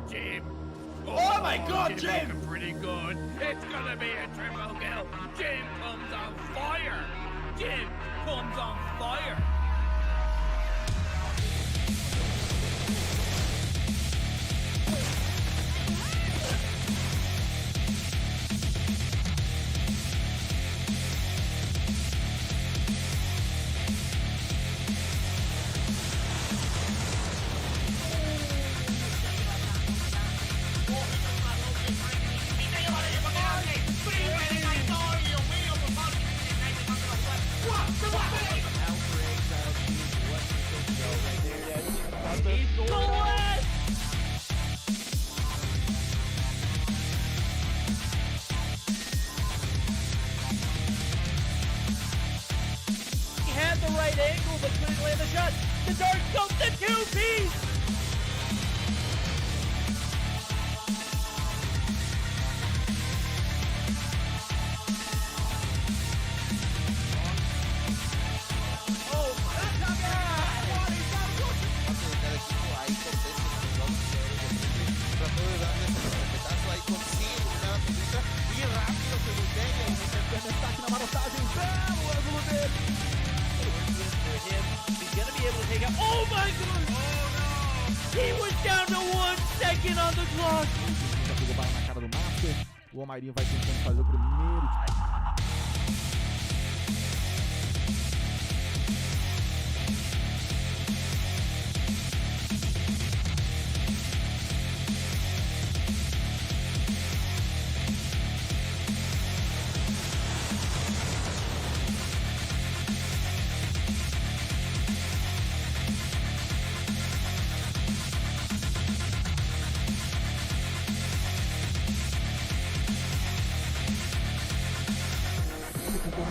Jim. Oh my God, Jim! Looking pretty good. It's gonna be a triple kill. Jim comes on fire. Jim comes on fire. He had the right angle, but couldn't land the shot. The dart scope, the two-piece! Oh my God! He was down to 1 second on the clock. Já pegou bala na cara do Master. O ImPERium vai tentando fazer o primeiro.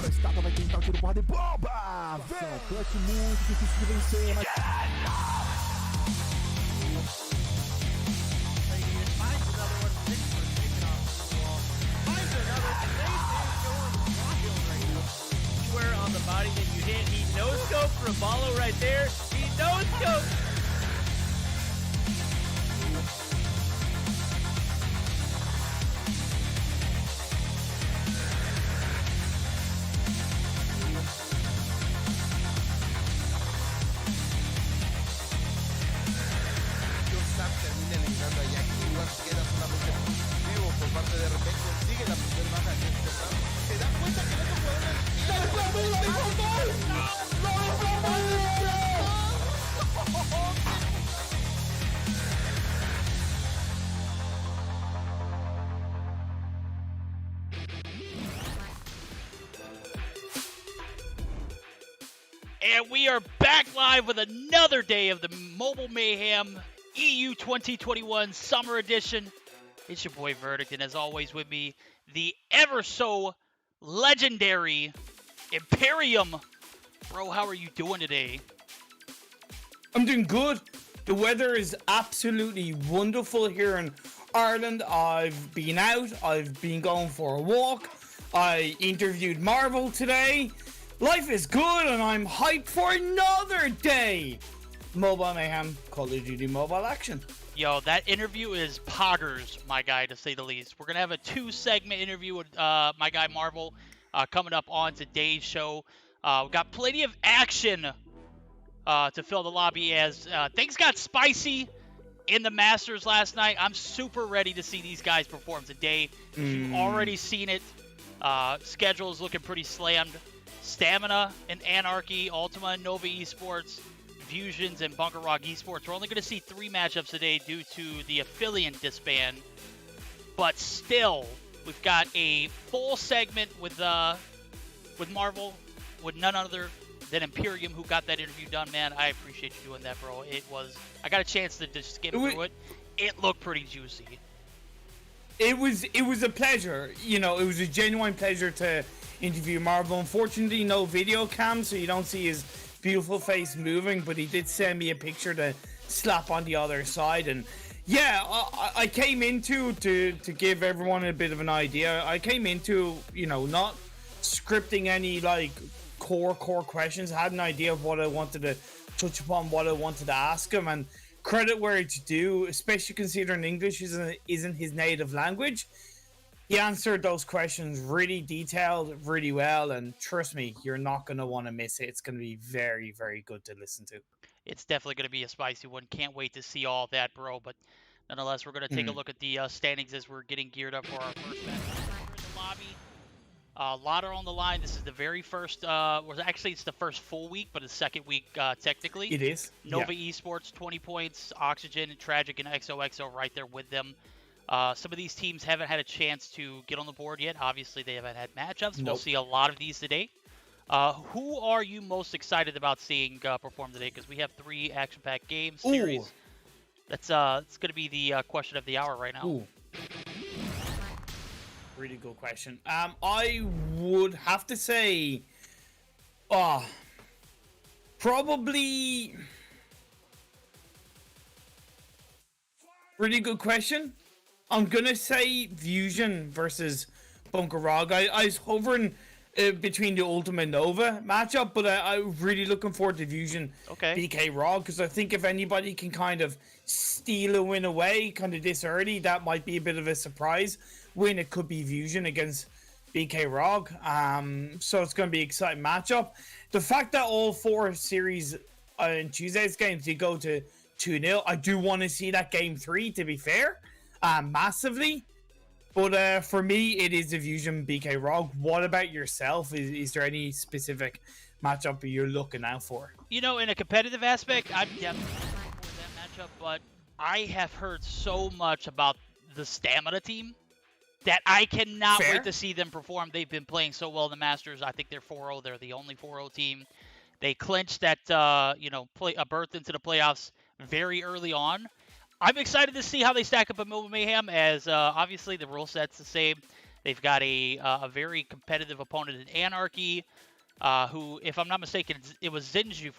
Da estátua vai tentar o tiro porrada e bomba! Vem! Clutch muito difícil de vencer, mas... Square on the body that you hit. He no-scoped Raballo right there. He no-scoped. And we are back live with another day of the Mobile Mayhem EU 2021 Summer Edition. It's your boy Verdict, and as always with me, the ever so legendary ImPERium. Bro, how are you doing today? I'm doing good. The weather is absolutely wonderful here in Ireland. I've been out. I've been going for a walk. I interviewed Marvel today. Life is good, and I'm hyped for another day. Mobile Mayhem, Call of Duty Mobile Action. Yo, that interview is poggers, my guy, to say the least. We're going to have a 2-segment interview with my guy Marvel coming up on today's show. We've got plenty of action to fill the lobby as things got spicy in the Masters last night. I'm super ready to see these guys perform today. You've already seen it. Schedule is looking pretty slammed. Stamina and Anarchy, Ultima and Nova Esports, VusionZ and BK ROG Esports. We're only going to see 3 matchups today due to the Aphelion disband. But still, we've got a full segment with Marvel, with none other than ImPERium, who got that interview done. Man, I appreciate you doing that, bro. I got a chance to just skip through it. It looked pretty juicy. It was a pleasure. You know, it was a genuine pleasure to interview Marvel. Unfortunately, no video cam, so you don't see his beautiful face moving, but he did send me a picture to slap on the other side. And yeah, I came into to give everyone a bit of an idea. I came into, you know, not scripting any like core questions. I had an idea of what I wanted to touch upon, what I wanted to ask him, and credit where it's due, especially considering English isn't his native language. He answered those questions really detailed, really well, and trust me, you're not going to want to miss it. It's going to be very, very good to listen to. It's definitely going to be a spicy one. Can't wait to see all that, bro. But nonetheless, we're going to take a look at the standings as we're getting geared up for our first match. We're in the lobby. A lot are on the line. This is the very first, it's the first full week, but the second week technically. It is. Nova Esports, 20 points. Oxygen, Tragik, and XOXO right there with them. Some of these teams haven't had a chance to get on the board yet. Obviously, they haven't had matchups. Nope. We'll see a lot of these today. Who are you most excited about seeing perform today? Because we have 3 action-packed game series. Ooh. That's it's going to be the question of the hour right now. Ooh. Really good question. I would have to say, probably. Really good question. I'm gonna say Fusion versus Bunker ROG. I was hovering between the Ultima Nova matchup, but I'm really looking forward to Fusion BK ROG, because I think if anybody can kind of steal a win away kind of this early, that might be a bit of a surprise win. It could be Fusion against BK ROG. So it's going to be an exciting matchup. The fact that all 4 series in Tuesday's games did go to 2-0, I do want to see that game 3, to be fair, massively. But for me, it is the Fusion BK ROG. What about yourself? Is there any specific matchup you're looking out for? You know, in a competitive aspect, I'm definitely looking for that matchup, but I have heard so much about the Stamina team that I cannot wait to see them perform. They've been playing so well in the Masters. I think they're 4-0. They're the only 4-0 team. They clinched that, a berth into the playoffs very early on. I'm excited to see how they stack up at Mobile Mayhem, as obviously the rule set's the same. They've got a very competitive opponent in Anarchy, who, if I'm not mistaken, it was Zenshu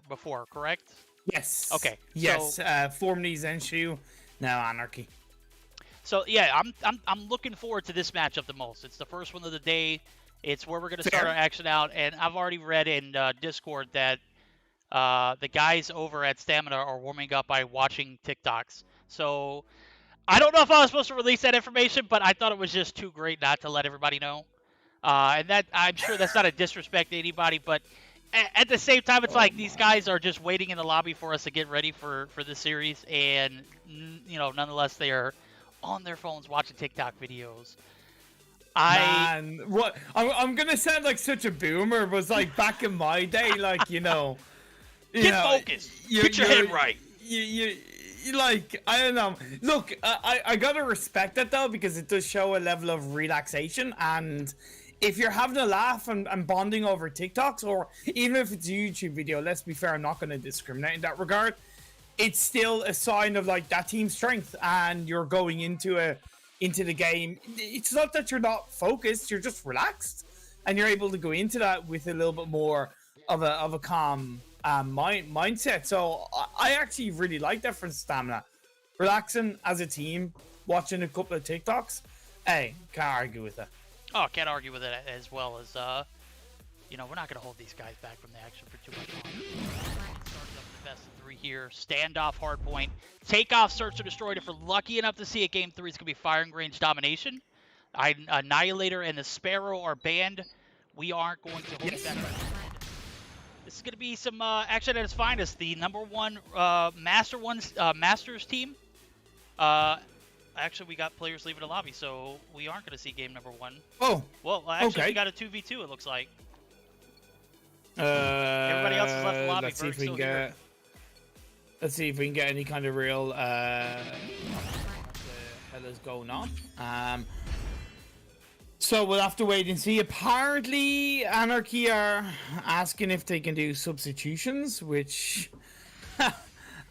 before, correct? Yes. Okay. Yes. So, formerly Zenshu, now Anarchy. So yeah, I'm looking forward to this matchup the most. It's the first one of the day. It's where we're gonna start our action out, and I've already read in Discord that the guys over at Stamina are warming up by watching TikToks. So I don't know if I was supposed to release that information, but I thought it was just too great not to let everybody know. And that, I'm sure that's not a disrespect to anybody, but at the same time, it's like these guys are just waiting in the lobby for us to get ready for the series, and nonetheless they are on their phones watching TikTok videos. Man, what? I'm gonna sound like such a boomer, but it's like back in my day, like Get focused. Get your head right. You like, I don't know. Look, I gotta respect that though, because it does show a level of relaxation. And if you're having a laugh and bonding over TikToks, or even if it's a YouTube video, let's be fair, I'm not gonna discriminate in that regard. It's still a sign of like that team strength, and you're going into the game. It's not that you're not focused; you're just relaxed, and you're able to go into that with a little bit more of a calm mindset. So I actually really like that from Stamina. Relaxing as a team, watching a couple of TikToks. Hey, can't argue with that. Oh, can't argue with it, as well as we're not gonna hold these guys back from the action for too much longer. It starts up the best of 3 here. Standoff, hardpoint, takeoff, search or destroy. If we're lucky enough to see it, game 3 is gonna be firing range domination. Annihilator and the Sparrow are banned. We aren't going to hold back. This is going to be some action at its finest. The #1 Masters team. Actually, we got players leaving the lobby, so we aren't going to see game #1. Oh. Well, actually, we got a 2v2, it looks like. Everybody else has left the lobby. Let's see if we can get... Let's see if we can get any kind of real... what the hell is going on? So we'll have to wait and see. Apparently, Anarchy are asking if they can do substitutions, which we'll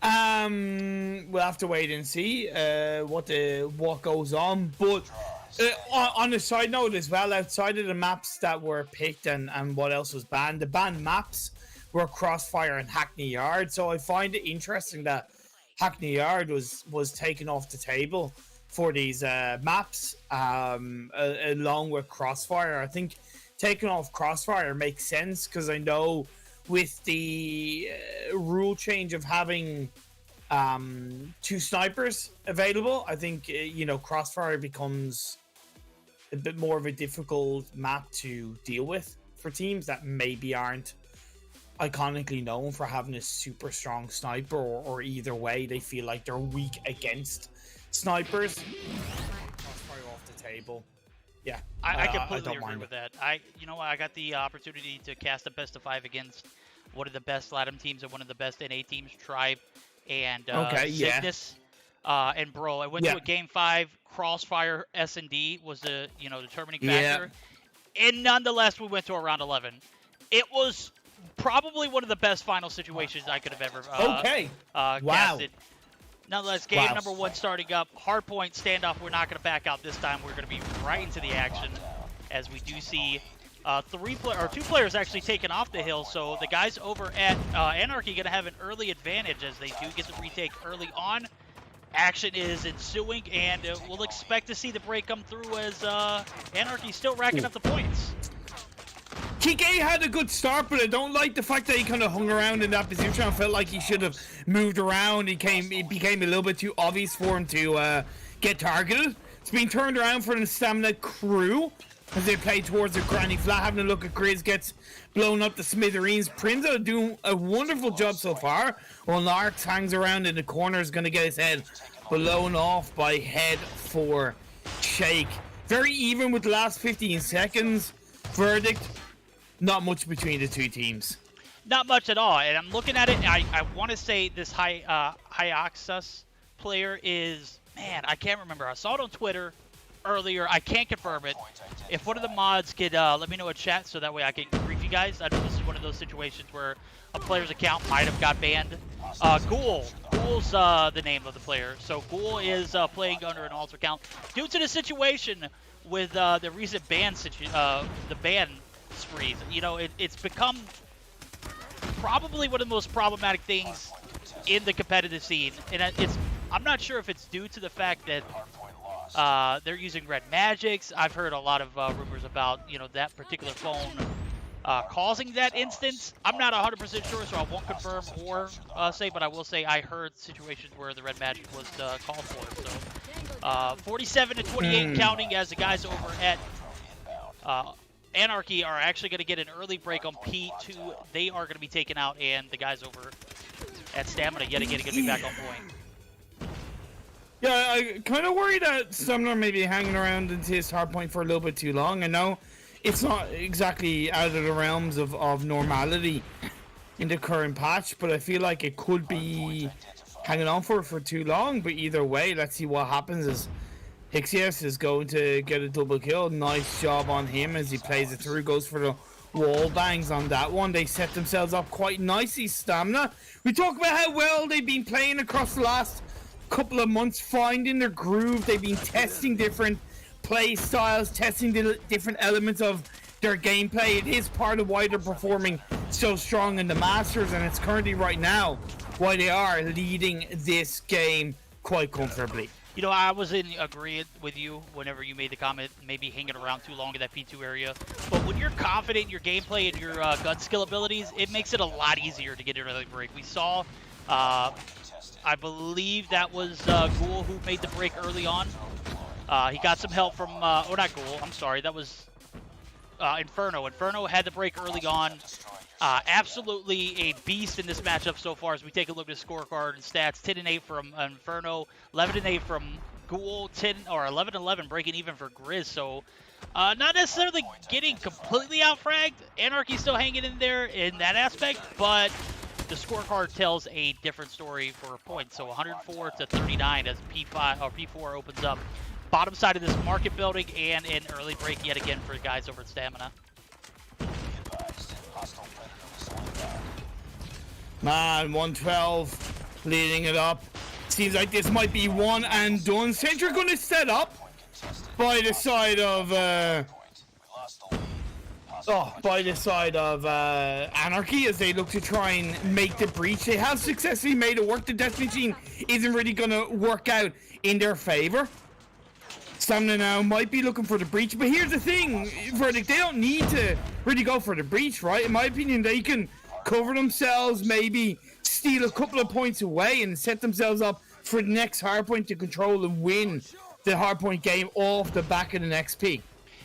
have to wait and see what goes on. But on a side note as well, outside of the maps that were picked and what else was banned, the banned maps were Crossfire and Hackney Yard. So I find it interesting that Hackney Yard was taken off the table for these maps, along with Crossfire. I think taking off Crossfire makes sense, because I know with the rule change of having two snipers available, I think Crossfire becomes a bit more of a difficult map to deal with for teams that maybe aren't iconically known for having a super strong sniper, or either way they feel like they're weak against snipers. Crossfire off the table. Yeah, I completely agree with that. I got the opportunity to cast a best of 5 against one of the best LATAM teams and one of the best NA teams, Tribe and Cygnus. And bro, I went to a game 5. Crossfire S&D was the determining factor, and nonetheless we went to a round 11. It was probably one of the best final situations I could have ever casted. Nonetheless, game number 1 starting up. Hardpoint standoff. We're not going to back out this time. We're going to be right into the action, as we do see 2 players actually taken off the hill. So the guys over at Anarchy going to have an early advantage, as they do get the retake early on. Action is ensuing, and we'll expect to see the break come through, as Anarchy still racking up the points. Kike had a good start, but I don't like the fact that he kind of hung around in that position. I felt like he should have moved around. It became a little bit too obvious for him to get targeted. It's been turned around for the Stamina crew as they play towards the granny flat. Having a look at Grizz gets blown up the smithereens. Prinzo doing a wonderful job so far, while Narks hangs around in the corner, is going to get his head blown off by head for Shake. Very even with the last 15 seconds. Verdict: not much between the two teams. Not much at all. And I'm looking at it, and I want to say this Hyaxus player is, man, I can't remember. I saw it on Twitter earlier. I can't confirm it. If one of the mods could let me know in chat, so that way I can brief you guys. I know this is one of those situations where a player's account might have got banned. Ghoul. Ghoul's the name of the player. So Ghoul is playing under an alter account due to the situation with the recent ban sprees. It's become probably one of the most problematic things in the competitive scene, and I'm not sure if it's due to the fact that they're using red magics. I've heard a lot of rumors about that particular phone causing that instance. I'm not 100% sure, so I won't confirm or say, but I will say I heard situations where the red magic was called for. So 47 to 28 counting, as the guys over at Anarchy are actually going to get an early break on P2. They are going to be taken out, and the guys over at Stamina yet again going to be back on point. Yeah, I kind of worry that Stamina may be hanging around into his hard point for a little bit too long. I know it's not exactly out of the realms of normality in the current patch, but I feel like it could be hanging on for too long. But either way, let's see what happens. As Hixius is going to get a double kill. Nice job on him as he plays it through. Goes for the wall bangs on that one. They set themselves up quite nicely. Stamina. We talk about how well they've been playing across the last couple of months, finding their groove. They've been testing different play styles, testing the different elements of their gameplay. It is part of why they're performing so strong in the Masters, and it's currently right now why they are leading this game quite comfortably. I was in agreement with you whenever you made the comment, maybe hanging around too long in that P2 area. But when you're confident in your gameplay and your gun skill abilities, it makes it a lot easier to get an early break. We saw, I believe that was Ghoul who made the break early on. He got some help from, not Ghoul, I'm sorry, that was Inferno. Inferno had the break early on. Absolutely a beast in this matchup so far as we take a look at the scorecard and stats. 10-8 from Inferno, 11-8 from Ghoul, 11-11 breaking even for Grizz. So not necessarily getting completely out-fragged. Anarchy still hanging in there in that aspect, but the scorecard tells a different story for points. So 104 to 39 as P4 opens up bottom side of this market building, and an early break yet again for guys over at Stamina. Man, 112 leading it up. Seems like this might be one and done. Zenshu going to set up by the side of Anarchy as they look to try and make the breach. They have successfully made it work. The Death Machine isn't really going to work out in their favor. Stamina now might be looking for the breach, but here's the thing, Verdict, they don't need to really go for the breach, right? In my opinion, they can cover themselves, maybe steal a couple of points away and set themselves up for the next hardpoint to control and win the hardpoint game off the back of the next peak.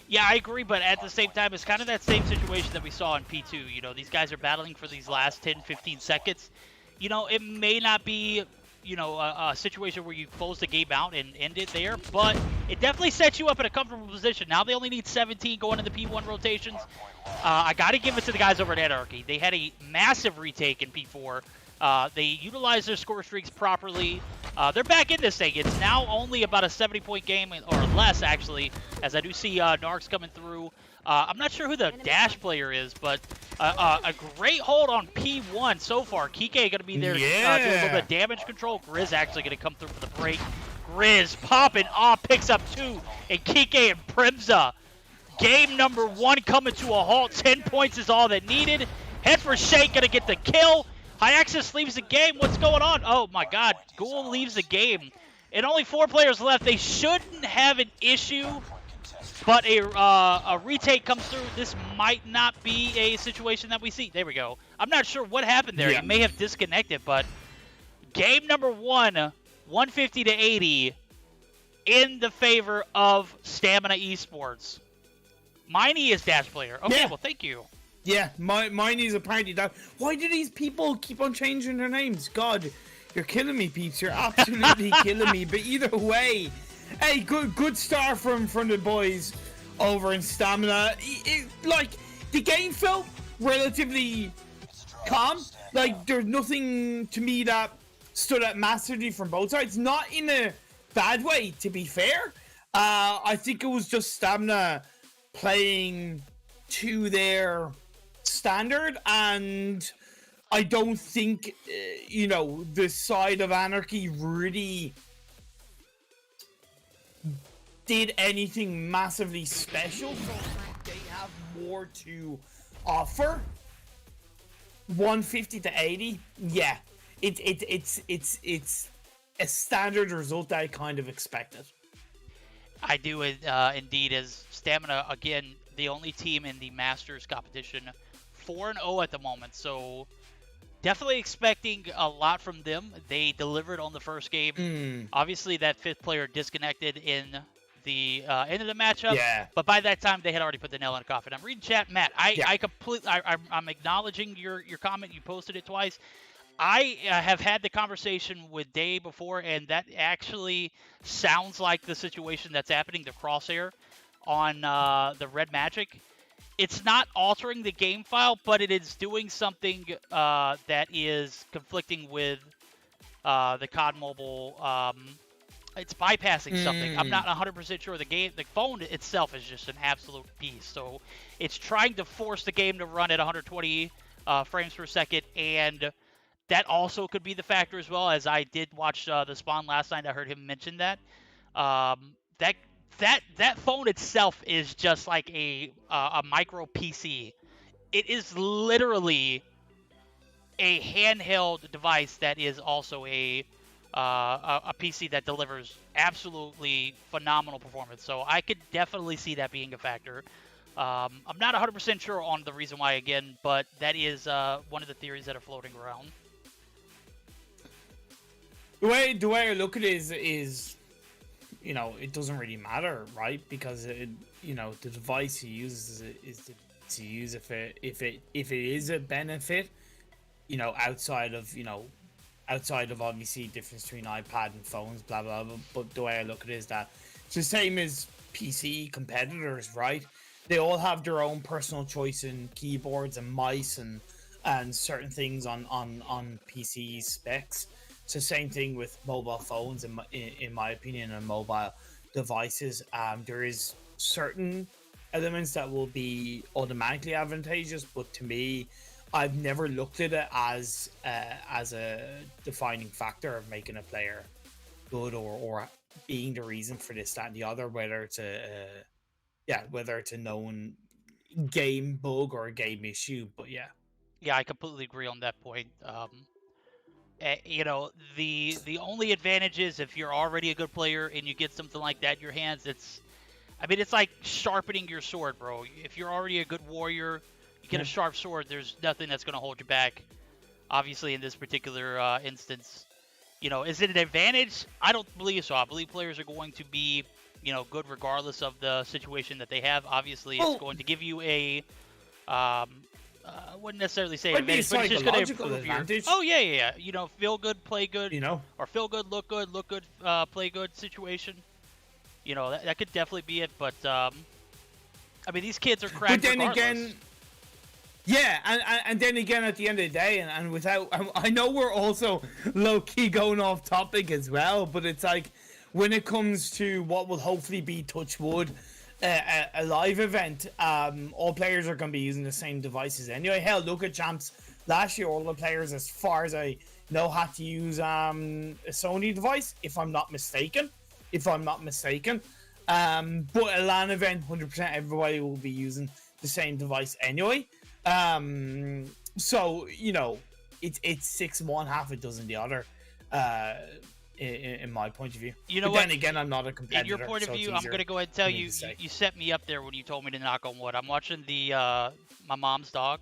Yeah, I agree, but at the same time, it's kind of that same situation that we saw in P2. You know, these guys are battling for these last 10, 15 seconds. You know, it may not be, you know, a situation where you close the game out and end it there, but it definitely sets you up in a comfortable position. Now they only need 17 going into P1 rotations. I got to give it to the guys over at Anarchy. They had a massive retake in P4. They utilized their score streaks properly. They're back in this thing. It's now only about a 70-point game, or less, actually, as I do see Narcs coming through. I'm not sure who the dash player is, but a great hold on P1 so far. Kike going to be there to do a little bit of damage control. Grizz actually going to come through for the break. Grizz popping off, picks up 2, and Kike and Primza. Game number 1 coming to a halt. 10 points is all that needed. Head for Shake, going to get the kill. Hyaxis leaves the game. What's going on? Oh my god. Ghoul leaves the game. And only 4 players left. They shouldn't have an issue, but a retake comes through. This might not be a situation that we see. There we go. I'm not sure what happened there. Yeah. He may have disconnected, but game number 1, 150 to 80 in the favor of Stamina Esports. Miney is dash player. Okay, Yeah. well, thank you. Yeah, mine is apparently that. Why do these people keep on changing their names? God, you're killing me, peeps. You're absolutely killing me. But either way, hey, good start from the boys over in Stamina. Like, the game felt relatively calm. Like, there's nothing to me that stood out massively from both sides. Not in a bad way, to be fair. I think it was just Stamina playing to their standard, and I don't think you know, the side of Anarchy really did anything massively special, so they have more to offer. 150 to 80, yeah, it's a standard result that I kind of expected. I do indeed, as Stamina, again, the only team in the Masters competition, 4-0 at the moment, so definitely expecting a lot from them. They delivered on the first game. Obviously, that 5th player disconnected in the end of the matchup, but by that time, they had already put the nail in the coffin. I'm reading chat, Matt. I'm acknowledging your comment. You posted it twice. I have had the conversation with Dave before, and that actually sounds like the situation that's happening, the crosshair on the Red Magic. It's not altering the game file, but it is doing something that is conflicting with the COD Mobile. It's bypassing something. I'm not 100% sure. The phone itself is just an absolute beast. So it's trying to force the game to run at 120 frames per second, and that also could be the factor as well. As I did watch the Spawn last night, I heard him mention that. That phone itself is just like a micro PC. It is literally a handheld device that is also a PC that delivers absolutely phenomenal performance. So I could definitely see that being a factor. I'm not 100% sure on the reason why again, but that is one of the theories that are floating around. The way I look at it is, you know, it doesn't really matter, right? Because you know, the device you use is to use if it is a benefit, you know, outside of obviously difference between iPad and phones, blah blah blah. But the way I look at it is that it's the same as PC competitors, right? They all have their own personal choice in keyboards and mice and certain things on PC specs. It's the same thing with mobile phones, in my opinion, and mobile devices. There is certain elements that will be automatically advantageous, but to me, I've never looked at it as a defining factor of making a player good or being the reason for this, that, and the other. Whether it's a known game bug or a game issue, but yeah. Yeah, I completely agree on that point. You know, the only advantage is if you're already a good player and you get something like that in your hands, it's like sharpening your sword, bro. If you're already a good warrior, you get a sharp sword, there's nothing that's going to hold you back. Obviously, in this particular instance, you know, is it an advantage? I don't believe so. I believe players are going to be, you know, good regardless of the situation that they have. Obviously, it's going to give you a, I wouldn't necessarily say advantage, but it's just going to improve advantage. your. Oh yeah. You know, feel good, play good. You know, or feel good, look good, play good situation. You know, that could definitely be it. But I mean, these kids are cracked. But then regardless. again. Yeah, and then again, at the end of the day, and without, I know we're also low-key going off topic as well, but it's like, when it comes to what will hopefully be, touch wood, a live event, all players are going to be using the same devices anyway. Hell, look at Champs last year, all the players, as far as I know, had to use a Sony device, if I'm not mistaken. But a LAN event, 100% everybody will be using the same device anyway. So you know, it's 6 1, half a dozen the other. In my point of view. You know but what? Then again, I'm not a competitor. In your point of so view, I'm gonna go ahead and tell you. You set me up there when you told me to knock on wood. I'm watching the my mom's dog.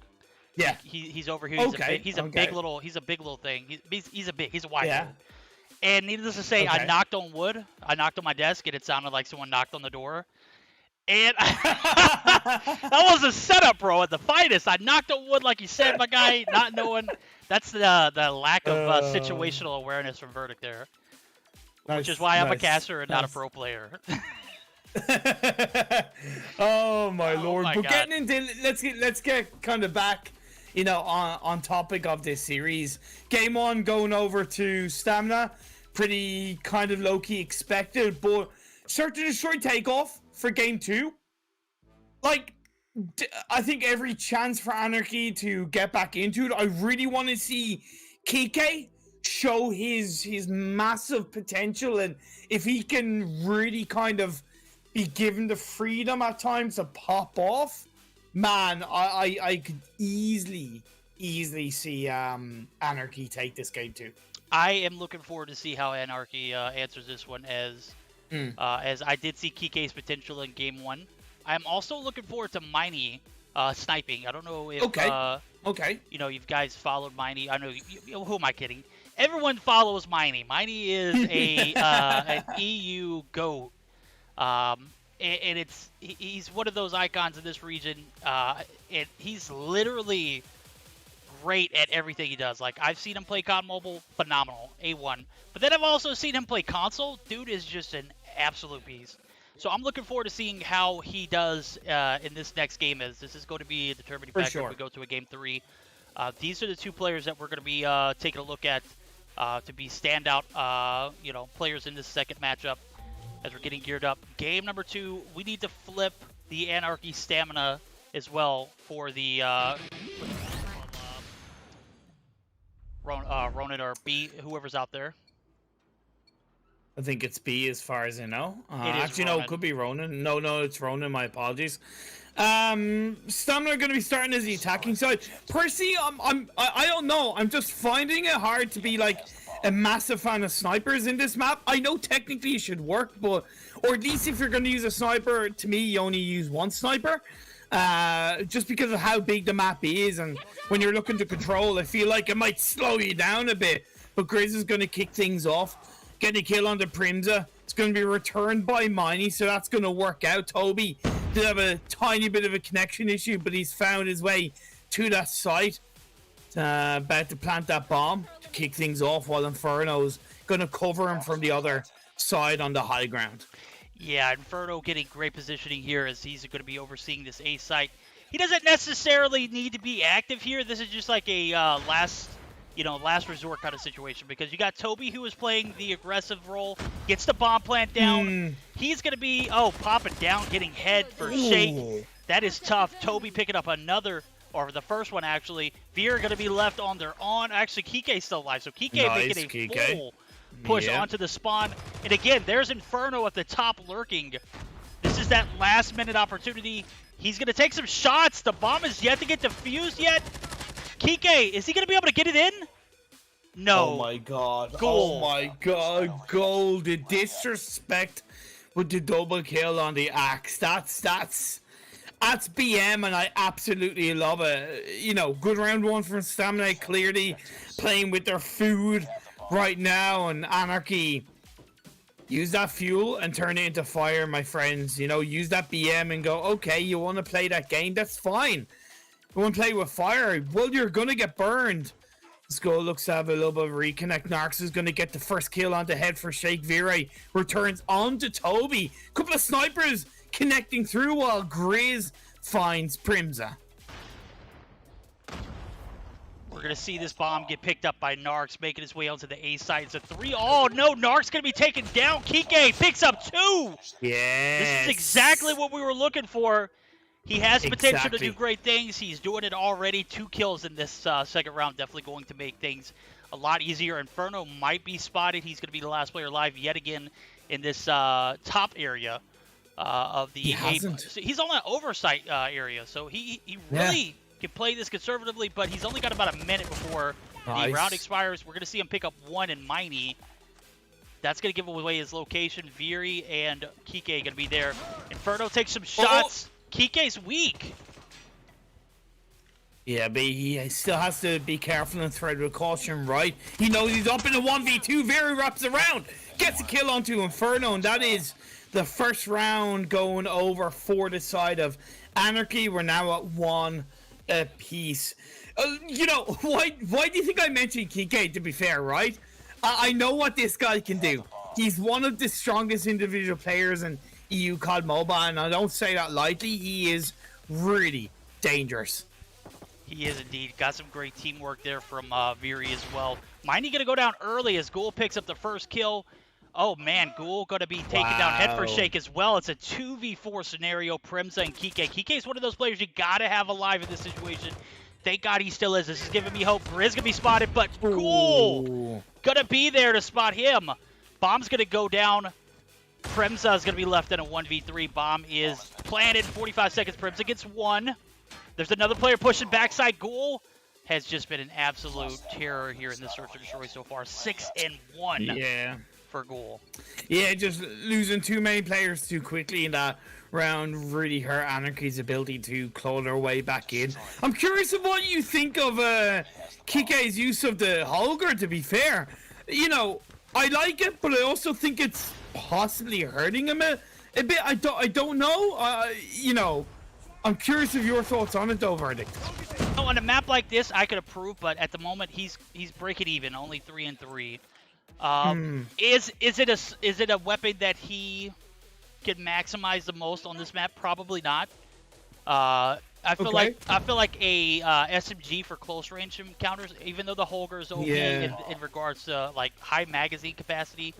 Yeah. He's over here. He's a big little thing. He's a wide. Yeah. And needless to say, I knocked on wood. I knocked on my desk, and it sounded like someone knocked on the door. And that was a setup, bro, at the finest. I knocked on wood, like you said, my guy, not knowing. That's the lack of situational awareness from Verdict there. Which is why I'm a caster and not a pro player. Oh my lord! My but God. getting into let's get kind of back, you know, on topic of this series. Game 1 going over to Stamina, pretty kind of low key expected, but Search and Destroy takeoff for Game 2. Like, I think every chance for Anarchy to get back into it. I really want to see Kike show his massive potential, and if he can really kind of be given the freedom at times to pop off, man, I could easily see Anarchy take this game too. I am looking forward to see how Anarchy answers this one, as I did see Kike's potential in Game 1. I'm also looking forward to Miney sniping. I don't know if you know, you guys followed Miney. I know who am I kidding? Everyone follows Miney. Miney is an EU GOAT. And he's one of those icons in this region. And he's literally great at everything he does. Like, I've seen him play COD Mobile, phenomenal, A1. But then I've also seen him play console. Dude is just an absolute beast. So I'm looking forward to seeing how he does in this next game. As this is going to be a determining factor if we go to a Game 3. These are the two players that we're going to be taking a look at to be standout, you know, players in this second matchup as we're getting geared up. Game number 2, we need to flip the Anarchy Stamina as well for the Ronan or B, whoever's out there. I think it's B as far as I know. Actually, no, it could be Ronan. No, it's Ronan. My apologies. Stamina are going to be starting as the attacking side. Percy, I don't know. I'm just finding it hard to be like a massive fan of snipers in this map. I know technically it should work, but or at least if you're going to use a sniper, to me, you only use one sniper. Just because of how big the map is, and when you're looking to control, I feel like it might slow you down a bit. But Grizz is going to kick things off. Getting a kill on the Primza. It's going to be returned by Miney, so that's going to work out. Toby did have a tiny bit of a connection issue, but he's found his way to that site. About to plant that bomb to kick things off, while Inferno's going to cover him from the other side on the high ground. Yeah, Inferno getting great positioning here as he's going to be overseeing this A site. He doesn't necessarily need to be active here. This is just like a last resort kind of situation, because you got Toby, who is playing the aggressive role, gets the bomb plant down. He's going to be, popping down, getting head for shake. That is tough. Toby picking up another, or the first one actually. Veer going to be left on their own. Actually, Kike's still alive, so Kike making a full push onto the spawn. And again, there's Inferno at the top lurking. This is that last minute opportunity. He's going to take some shots. The bomb is yet to get defused yet. Kike, is he going to be able to get it in? No. Oh my god. Goal. Oh my god. Goal. The disrespect with the double kill on the axe. That's That's BM, and I absolutely love it. You know, good round one from Stamina, clearly playing with their food right now, and Anarchy. Use that fuel and turn it into fire, my friends. You know, use that BM and go, okay, you want to play that game? That's fine. You want to play with fire? Well, you're going to get burned. Skull looks to have a little bit of reconnect. Narx is going to get the first kill on the head for Shake. Vire returns on to Toby. Couple of snipers connecting through while Grizz finds Primza. We're going to see this bomb get picked up by Narx, making his way onto the A side. It's a 3. Oh, no, Narx going to be taken down. Kike picks up 2. Yes. This is exactly what we were looking for. He has potential to do great things. He's doing it already. 2 kills in this second round. Definitely going to make things a lot easier. Inferno might be spotted. He's going to be the last player alive yet again in this top area of the he's on that oversight area, so he really can play this conservatively, but he's only got about a minute before the round expires. We're going to see him pick up 1 in Miney. That's going to give away his location. Viri and Kike going to be there. Inferno takes some shots. Kike's weak. Yeah, but he still has to be careful and thread with caution, right? He knows he's up in a 1v2. Viri wraps around, gets a kill onto Inferno, and that is the first round going over for the side of Anarchy. We're now at 1 apiece. You know, why do you think I mentioned Kike, to be fair, right? I know what this guy can do. He's one of the strongest individual players in EU COD Mobile, and I don't say that lightly. He is really dangerous. He is indeed. Got some great teamwork there from Viri as well. Miney going to go down early as Ghoul picks up the first kill. Oh, man, Ghoul going to be taken down head for Shake as well. It's a 2v4 scenario, Primza and Kike. Kike's one of those players you got to have alive in this situation. Thank God he still is. This is giving me hope. Grizz going to be spotted, but Ghoul going to be there to spot him. Bomb's going to go down. Primza is going to be left in a 1v3. Bomb is planted. 45 seconds. Primza gets 1. There's another player pushing backside. Ghoul has just been an absolute terror here in this search and destroy so far. 6 and 1. Yeah. For Ghoul. Yeah, just losing too many players too quickly in that round really hurt Anarchy's ability to claw their way back in. I'm curious of what you think of Kike's use of the Holger, to be fair. You know, I like it, but I also think it's possibly hurting him a bit. I don't know. You know, I'm curious of your thoughts on it, though, Verdict. Oh, on a map like this, I could approve, but at the moment, he's breaking even, only 3 and 3. Is it a weapon that he can maximize the most on this map? Probably not. I feel like a SMG for close range encounters, even though the Holger is okay in regards to like high magazine capacity.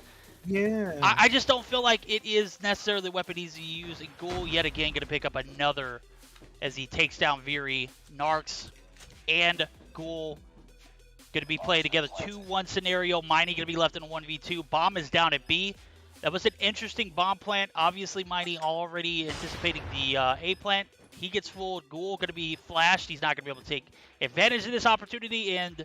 Yeah. I just don't feel like it is necessarily the weapon he's using. Ghoul yet again going to pick up another as he takes down Viri. Narx and Ghoul going to be playing together. 2-1 scenario. Miney going to be left in a 1v2. Bomb is down at B. That was an interesting bomb plant. Obviously, Miney already anticipating the A plant. He gets fooled. Ghoul going to be flashed. He's not going to be able to take advantage of this opportunity, and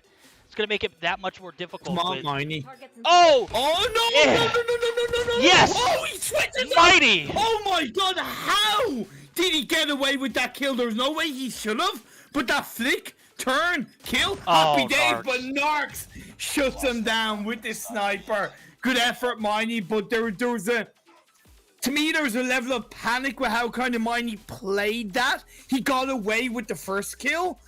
it's going to make it that much more difficult. Come on, Miney. Oh! Oh, no! Yes! Oh, he switches Mighty! up! Oh, my God, how did he get away with that kill? There's no way he should have, but that flick... Turn, kill, happy days, but Narx shuts him down with the sniper. Good effort, Miney, but there was a... To me, there was a level of panic with how kind of Miney played that. He got away with the first kill,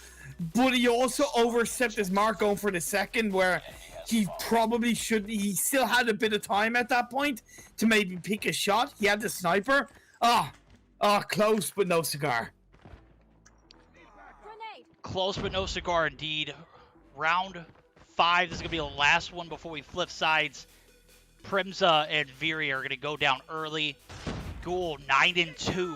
but he also overstepped his mark going for the second, where he probably should... He still had a bit of time at that point to maybe pick a shot. He had the sniper. Close, but no cigar. Close but no cigar indeed. Round 5. This is going to be the last one before we flip sides. Primza and Viri are going to go down early. Ghoul 9 and 2.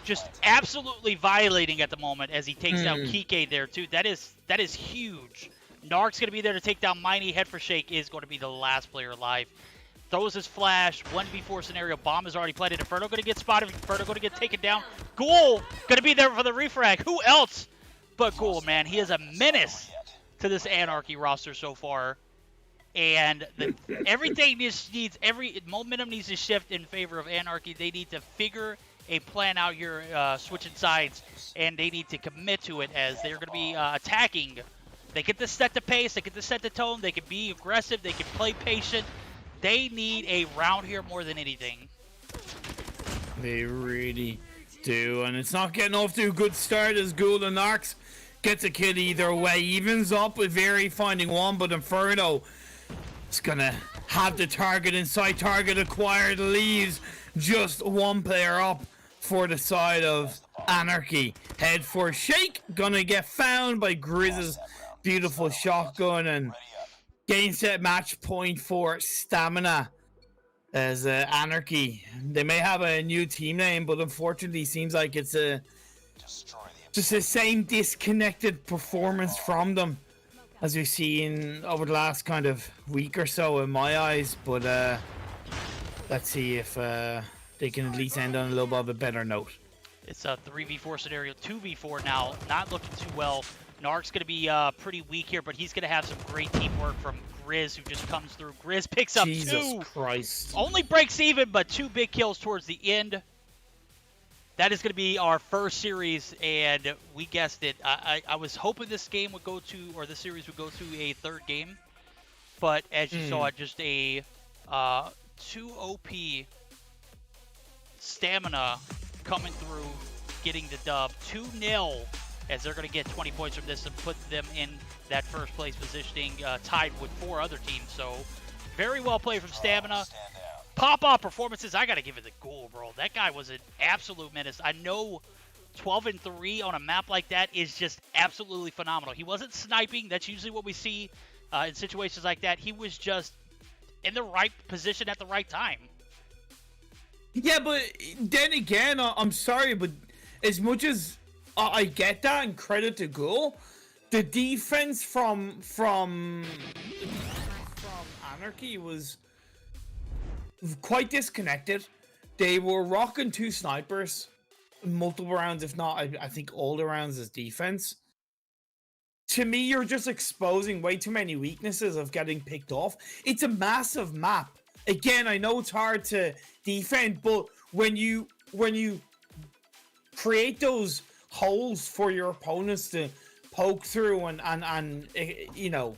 Just absolutely violating at the moment as he takes down Kike there too. That is huge. Narc's going to be there to take down Miney. Head for Shake is going to be the last player alive. Throws his flash. 1v4 scenario. Bomb is already planted. Inferno going to get spotted. Inferno going to get taken down. Ghoul going to be there for the refrag. Who else? But Ghoul, man, he is a menace to this Anarchy roster so far, and every momentum needs to shift in favor of Anarchy. They need to figure a plan out here, switching sides, and they need to commit to it as they're going to be attacking. They get to set the pace, they get to set the tone, they can be aggressive, they can play patient. They need a round here more than anything. They really do, and it's not getting off to a good start as Ghoul and Arcs gets a kill either way. Evens up with Very finding one, but Inferno is gonna have the target inside. Target acquired, leaves just one player up for the side of Anarchy. Head for Shake, gonna get found by Grizz's beautiful shotgun, and game set match point for Stamina as Anarchy. They may have a new team name, but unfortunately seems like it's just the same disconnected performance from them as we've seen over the last kind of week or so in my eyes. But let's see if they can at least end on a little bit of a better note. It's a 3v4 scenario, 2v4 now, not looking too well. Narc's going to be pretty weak here, but he's going to have some great teamwork from Grizz, who just comes through. Grizz picks up Jesus two. Christ. Only breaks even, but 2 big kills towards the end. That is going to be our first series, and we guessed it. I was hoping this game would go to, or this series would go to a third game, but as you saw, just a 2 OP Stamina coming through, getting the dub. 2-0, as they're going to get 20 points from this and put them in that first place positioning, tied with 4 other teams. So very well played from Stamina. Pop-off performances, I got to give it the Ghoul, bro. That guy was an absolute menace. I know 12-3 on a map like that is just absolutely phenomenal. He wasn't sniping. That's usually what we see in situations like that. He was just in the right position at the right time. Yeah, but then again, I'm sorry, but as much as I get that and credit to Ghoul, the defense from Anarchy was quite disconnected. They were rocking 2 snipers, multiple rounds, if not, I think all the rounds as defense. To me, you're just exposing way too many weaknesses of getting picked off. It's a massive map. Again, I know it's hard to defend, but when you create those holes for your opponents to poke through and you know,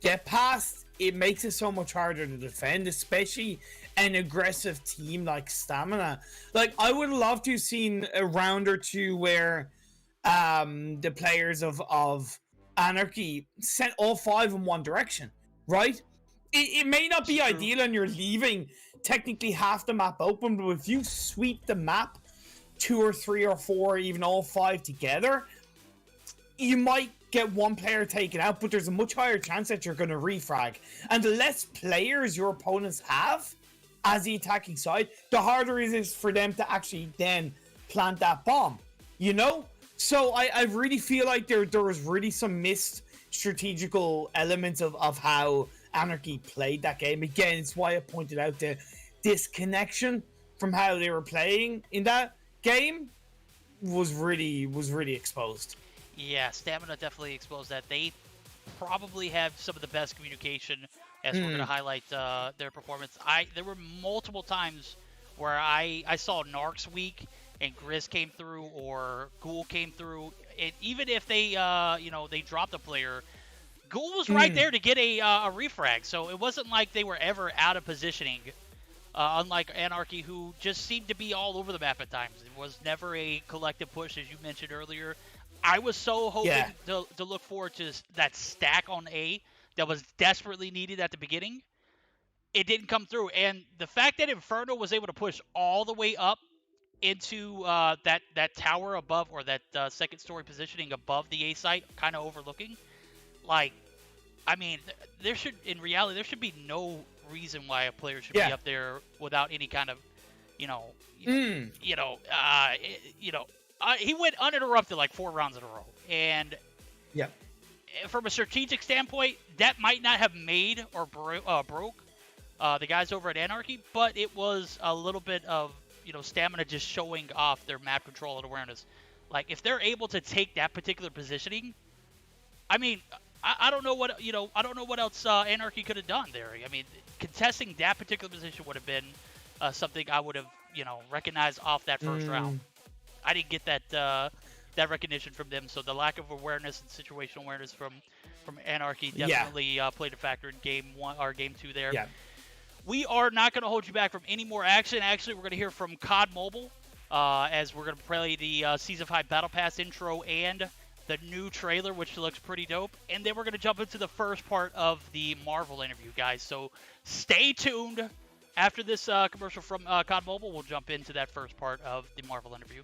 get past, it makes it so much harder to defend, especially an aggressive team like Stamina. Like, I would love to have seen a round or two where the players of Anarchy sent all 5 in one direction, right? It may not be ideal and you're leaving technically half the map open, but if you sweep the map 2 or 3 or 4, even all 5 together, you might get one player taken out, but there's a much higher chance that you're going to refrag. And the less players your opponents have as the attacking side, the harder it is for them to actually then plant that bomb, you know? So I really feel like there was really some missed strategical elements of how Anarchy played that game. Again, it's why I pointed out the disconnection from how they were playing in that game was really exposed. Yeah, Stamina definitely exposed that. They probably have some of the best communication, as we're going to highlight their performance. There were multiple times where I saw Narcs weak and Grizz came through or Ghoul came through. And even if they, they dropped a player, Ghoul was right there to get a refrag. So it wasn't like they were ever out of positioning, unlike Anarchy, who just seemed to be all over the map at times. It was never a collective push, as you mentioned earlier. I was so hoping to look forward to that stack on A that was desperately needed at the beginning. It didn't come through. And the fact that Inferno was able to push all the way up into that tower above, or that second story positioning above the A site, kind of overlooking, like, I mean, there should be no reason why a player should be up there without any kind of, he went uninterrupted like 4 rounds in a row. And from a strategic standpoint, that might not have made or broke the guys over at Anarchy, but it was a little bit of, Stamina just showing off their map control and awareness. Like, if they're able to take that particular positioning, I mean, I don't know what else Anarchy could have done there. I mean, contesting that particular position would have been something I would have, recognized off that first round. I didn't get that recognition from them, so the lack of awareness and situational awareness from Anarchy definitely played a factor in game 1 or game 2 there. Yeah. We are not going to hold you back from any more action. Actually, we're going to hear from COD Mobile as we're going to play the Season 5 Battle Pass intro and the new trailer, which looks pretty dope. And then we're going to jump into the first part of the Marvel interview, guys. So stay tuned. After this commercial from COD Mobile, we'll jump into that first part of the Marvel interview.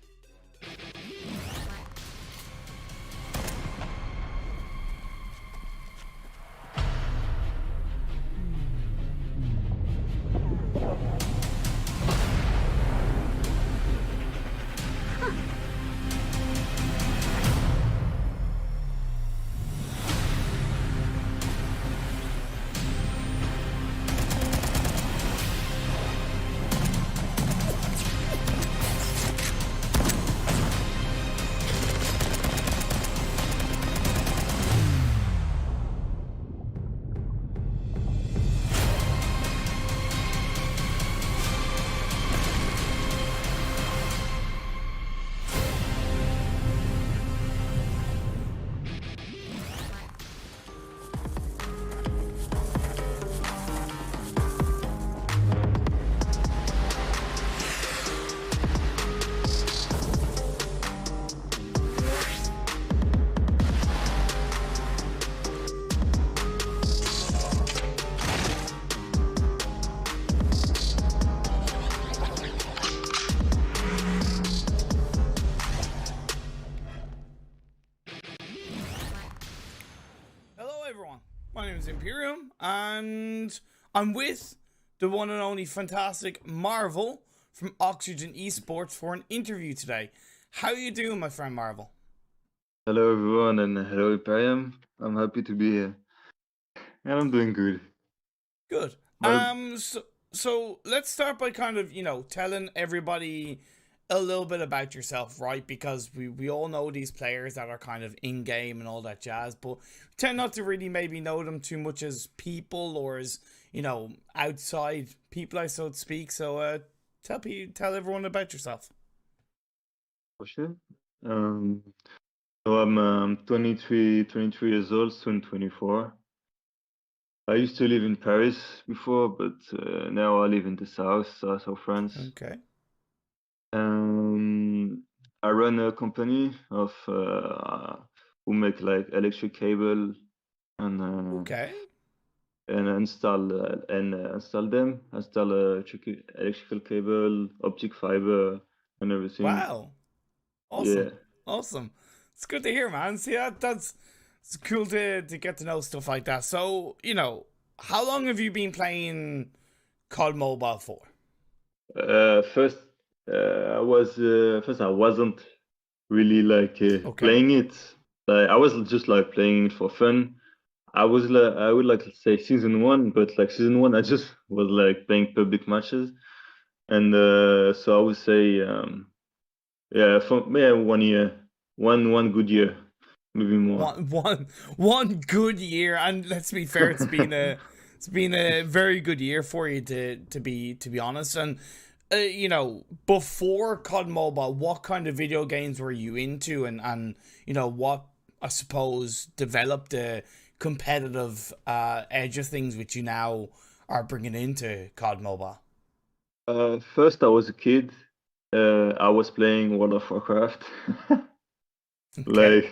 My name is ImPERium, and I'm with the one and only fantastic Marvel from Oxygen Esports for an interview today. How are you doing, my friend Marvel? Hello everyone, and hello ImPERium. I'm happy to be here. And I'm doing good. Good. Well- So let's start by kind of, telling everybody a little bit about yourself, right? Because we all know these players that are kind of in-game and all that jazz, but we tend not to really maybe know them too much as people or as, outside people, so to speak. So tell everyone about yourself. For sure. So I'm 23 years old, soon 24. I used to live in Paris before, but now I live in the south of France. Okay. I run a company of who make like electric cable and Okay. and install them, install electrical cable, optic fiber, and everything. Wow. Awesome. Yeah. Awesome. It's good to hear, man. See, that's it's cool to get to know stuff like that. So, how long have you been playing COD Mobile for? First, I wasn't really like playing it. Like I was just like playing it for fun. I would like to say season 1, but like season 1, I just was like playing public matches, and so I would say, for 1 year, one good year, maybe more. One good year, and let's be fair, it's been a very good year for you to be honest. And before COD Mobile, what kind of video games were you into, and what I suppose developed the competitive edge of things which you now are bringing into COD Mobile? First, I was a kid. I was playing World of Warcraft. Okay.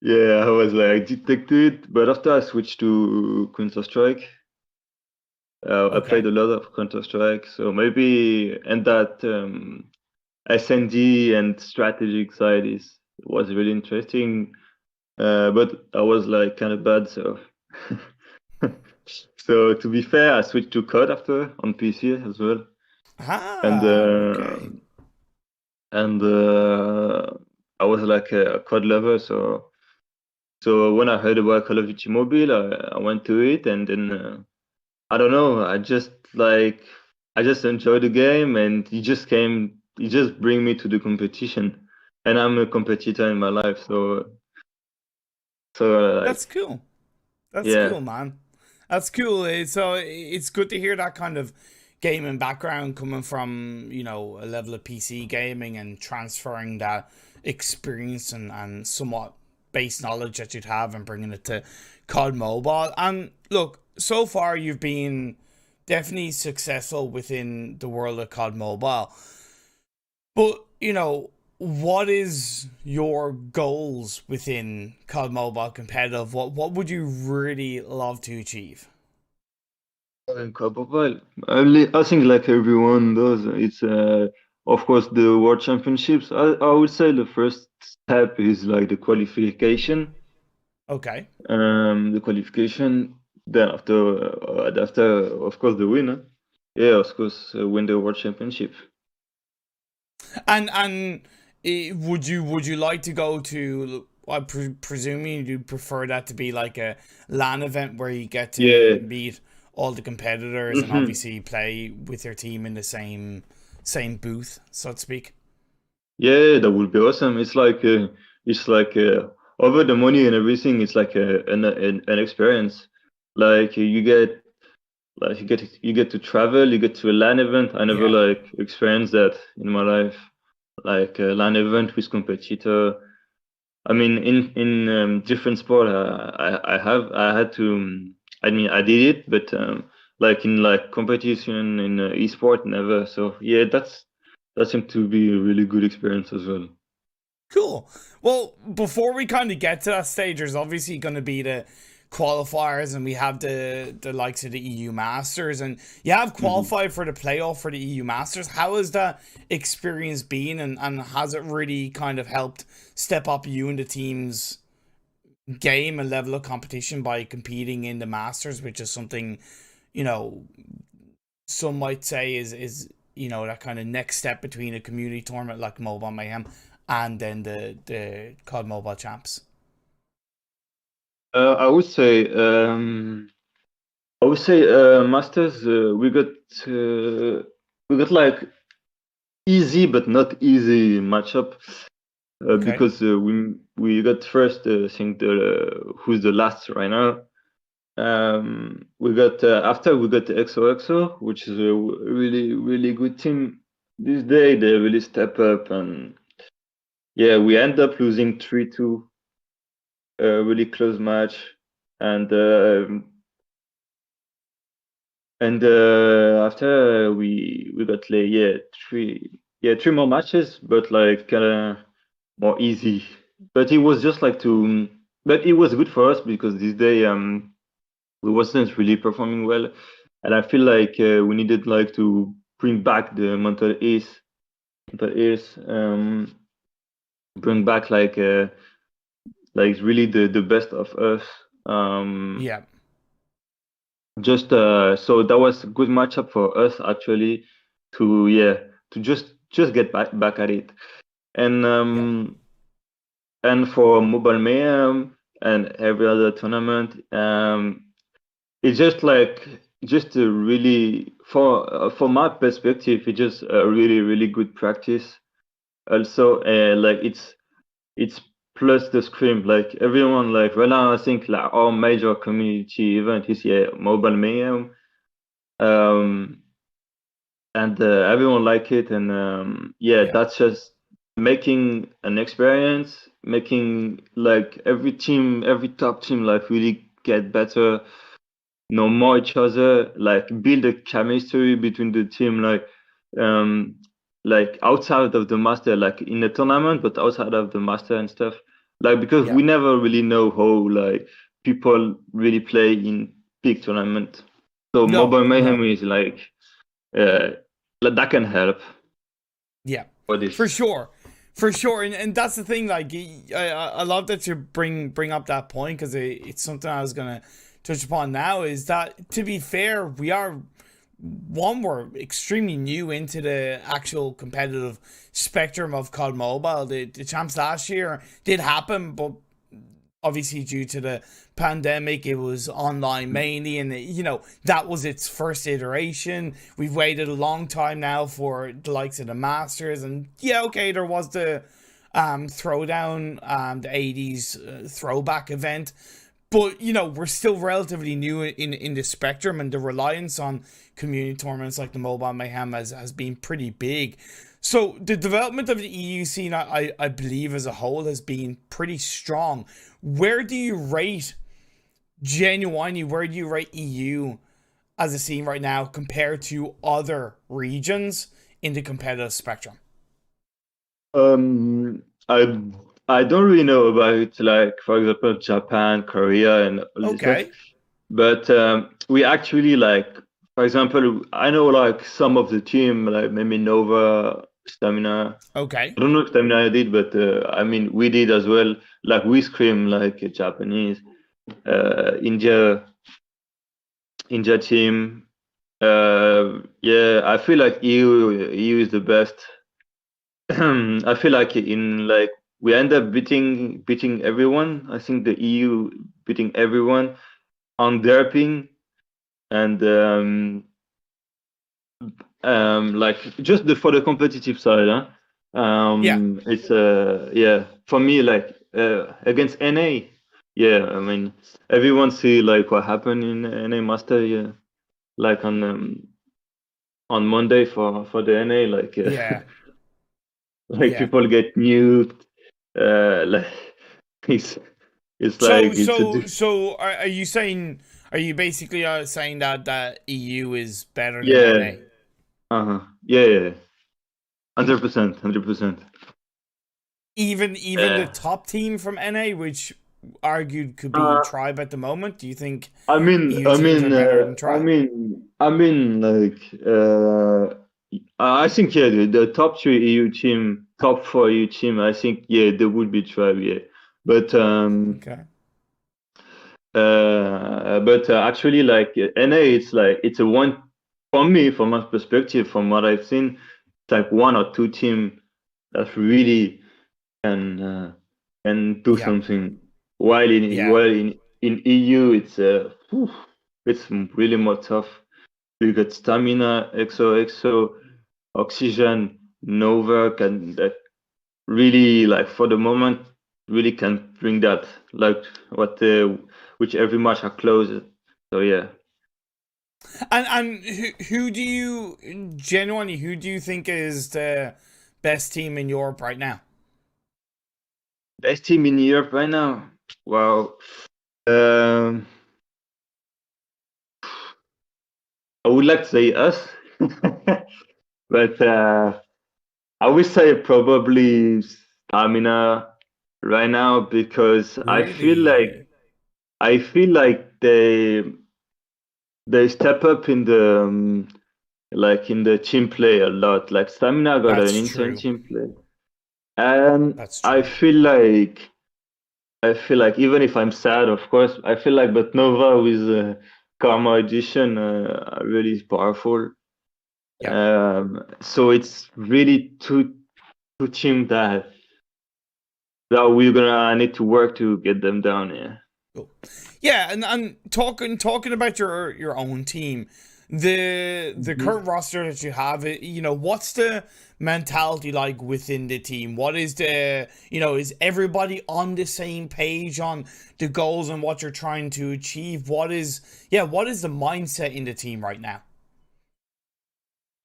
I was like addicted to it. But after I switched to Counter-Strike, I played a lot of Counter-Strike. So maybe, and that SND and strategic side was really interesting. But I was like kind of bad, so so to be fair, I switched to COD after on PC as well. And I was like a COD lover, so when I heard about Call of Duty Mobile, I went to it, and then I don't know, I just enjoyed the game, and it just bring me to the competition, and I'm a competitor in my life, so that's cool. That's cool, man. That's cool. So it's good to hear that kind of gaming background, coming from, you know, a level of PC gaming and transferring that experience and somewhat base knowledge that you'd have and bringing it to COD Mobile. And look, so far you've been definitely successful within the world of COD Mobile. But, you know, what is your goals within COD Mobile competitive? What would you really love to achieve? In COD Mobile, I think like everyone does, it's of course the World Championships. I would say the first step is like the qualification. Okay. The qualification. Then after of course the winner. Yeah, of course win the World Championship. And would you like to go to? I presuming you prefer that to be like a LAN event where you get to meet all the competitors and obviously play with your team in the same booth, so to speak. Yeah, that would be awesome. It's like over the money and everything. It's like an experience. Like you get to travel. You get to a LAN event. I never like experienced that in my life. Like a LAN event with competitor. I mean, in different sport, I had to. I mean, I did it, but like in like competition in esport, never. So yeah, that seemed to be a really good experience as well. Cool. Well, before we kind of get to that stage, there's obviously going to be the qualifiers, and we have the likes of the EU Masters, and you have qualified for the playoff for the EU Masters. How has that experience been, and has it really kind of helped step up you and the team's game and level of competition by competing in the Masters, which is something, you know, some might say is you know, that kind of next step between a community tournament like Mobile Mayhem and then the COD Mobile Champs? I would say Masters. We got like easy but not easy matchup because we got first. I think who's the last right now. We got after we got the XOXO, which is a really good team. This day they really step up, and yeah, we end up losing 3-2. A really close match, and after we got like three more matches, but like more easy. But it was just like but it was good for us because this day we wasn't really performing well, and I feel like we needed like to bring back the mental ace, bring back like really the best of us. Just so that was a good matchup for us actually to just get back at it. And and for Mobile Mayhem and every other tournament, it's just like a really for my perspective, it's just a really good practice. Also, like it's plus the scrim, like everyone, like right now I think like our major community event is Mobile Mayhem, and everyone like it, and that's just making an experience, making like every top team like really get better, know more each other, like build a chemistry between the team, like outside of the master, like in the tournament, but outside of the master and stuff. Like, because we never really know how like people really play in big tournament. So Mobile Mayhem is like that can help. Yeah, for sure. And that's the thing. Like, I love that you bring up that point, because it's something I was gonna touch upon now. Is that, to be fair, we're extremely new into the actual competitive spectrum of COD Mobile. The champs last year did happen, but obviously due to the pandemic, it was online mainly, and you know, that was its first iteration. We've waited a long time now for the likes of the Masters, and there was the throwdown, the 80s throwback event. but we're still relatively new in the spectrum, and the reliance on community tournaments like the Mobile Mayhem has been pretty big. So the development of the EU scene, I believe, as a whole, has been pretty strong. Where do you rate, genuinely, where do you rate EU as a scene right now compared to other regions in the competitive spectrum? I don't really know about, like, for example, Japan, Korea, and all this stuff. But we actually, like, for example, I know, like, some of the team, like maybe Nova, Stamina. Okay. I don't know if Stamina did, but I mean, we did as well. Like, we scream like a Japanese, India team. Yeah, I feel like EU is the best. I feel like we end up beating everyone. I think the EU beating everyone on their ping, and like just for the competitive side, huh? It's for me, like against NA. Yeah, I mean, everyone see like what happened in NA Master, yeah, like on Monday for the NA, like like people get nuked, like it's like so are you saying, are you basically saying that EU is better than NA? Yeah, 100%. Even the top team from NA, which argued could be Tribe at the moment, do you think? I mean, like, I think the top 3 EU team, top 4 EU team, I think they would be Tribe, yeah. But actually, like NA, it's a one, for me, from my perspective, from what I've seen, it's like 1 or 2 team that really can do something. While in EU, it's really more tough. You got Stamina, XO, Oxygen, Nova can really, like, for the moment, really can bring that, like which every match are close. So yeah. And who do you think is the best team in Europe right now? Best team in Europe right now? Well, I would like to say us, but I would say probably Stamina right now, because really? I feel like they step up in the like in the team play a lot. Like Stamina got an insane team play, and I feel like even if I'm sad, of course, I feel like, but Nova with Karma Edition are really powerful. So it's really two teams that we're gonna need to work to get them down. Yeah. Cool. Yeah, and talking about your own team, the current roster that you have, what's the mentality like within the team? What is the, is everybody on the same page on the goals and what you're trying to achieve? What is the mindset in the team right now?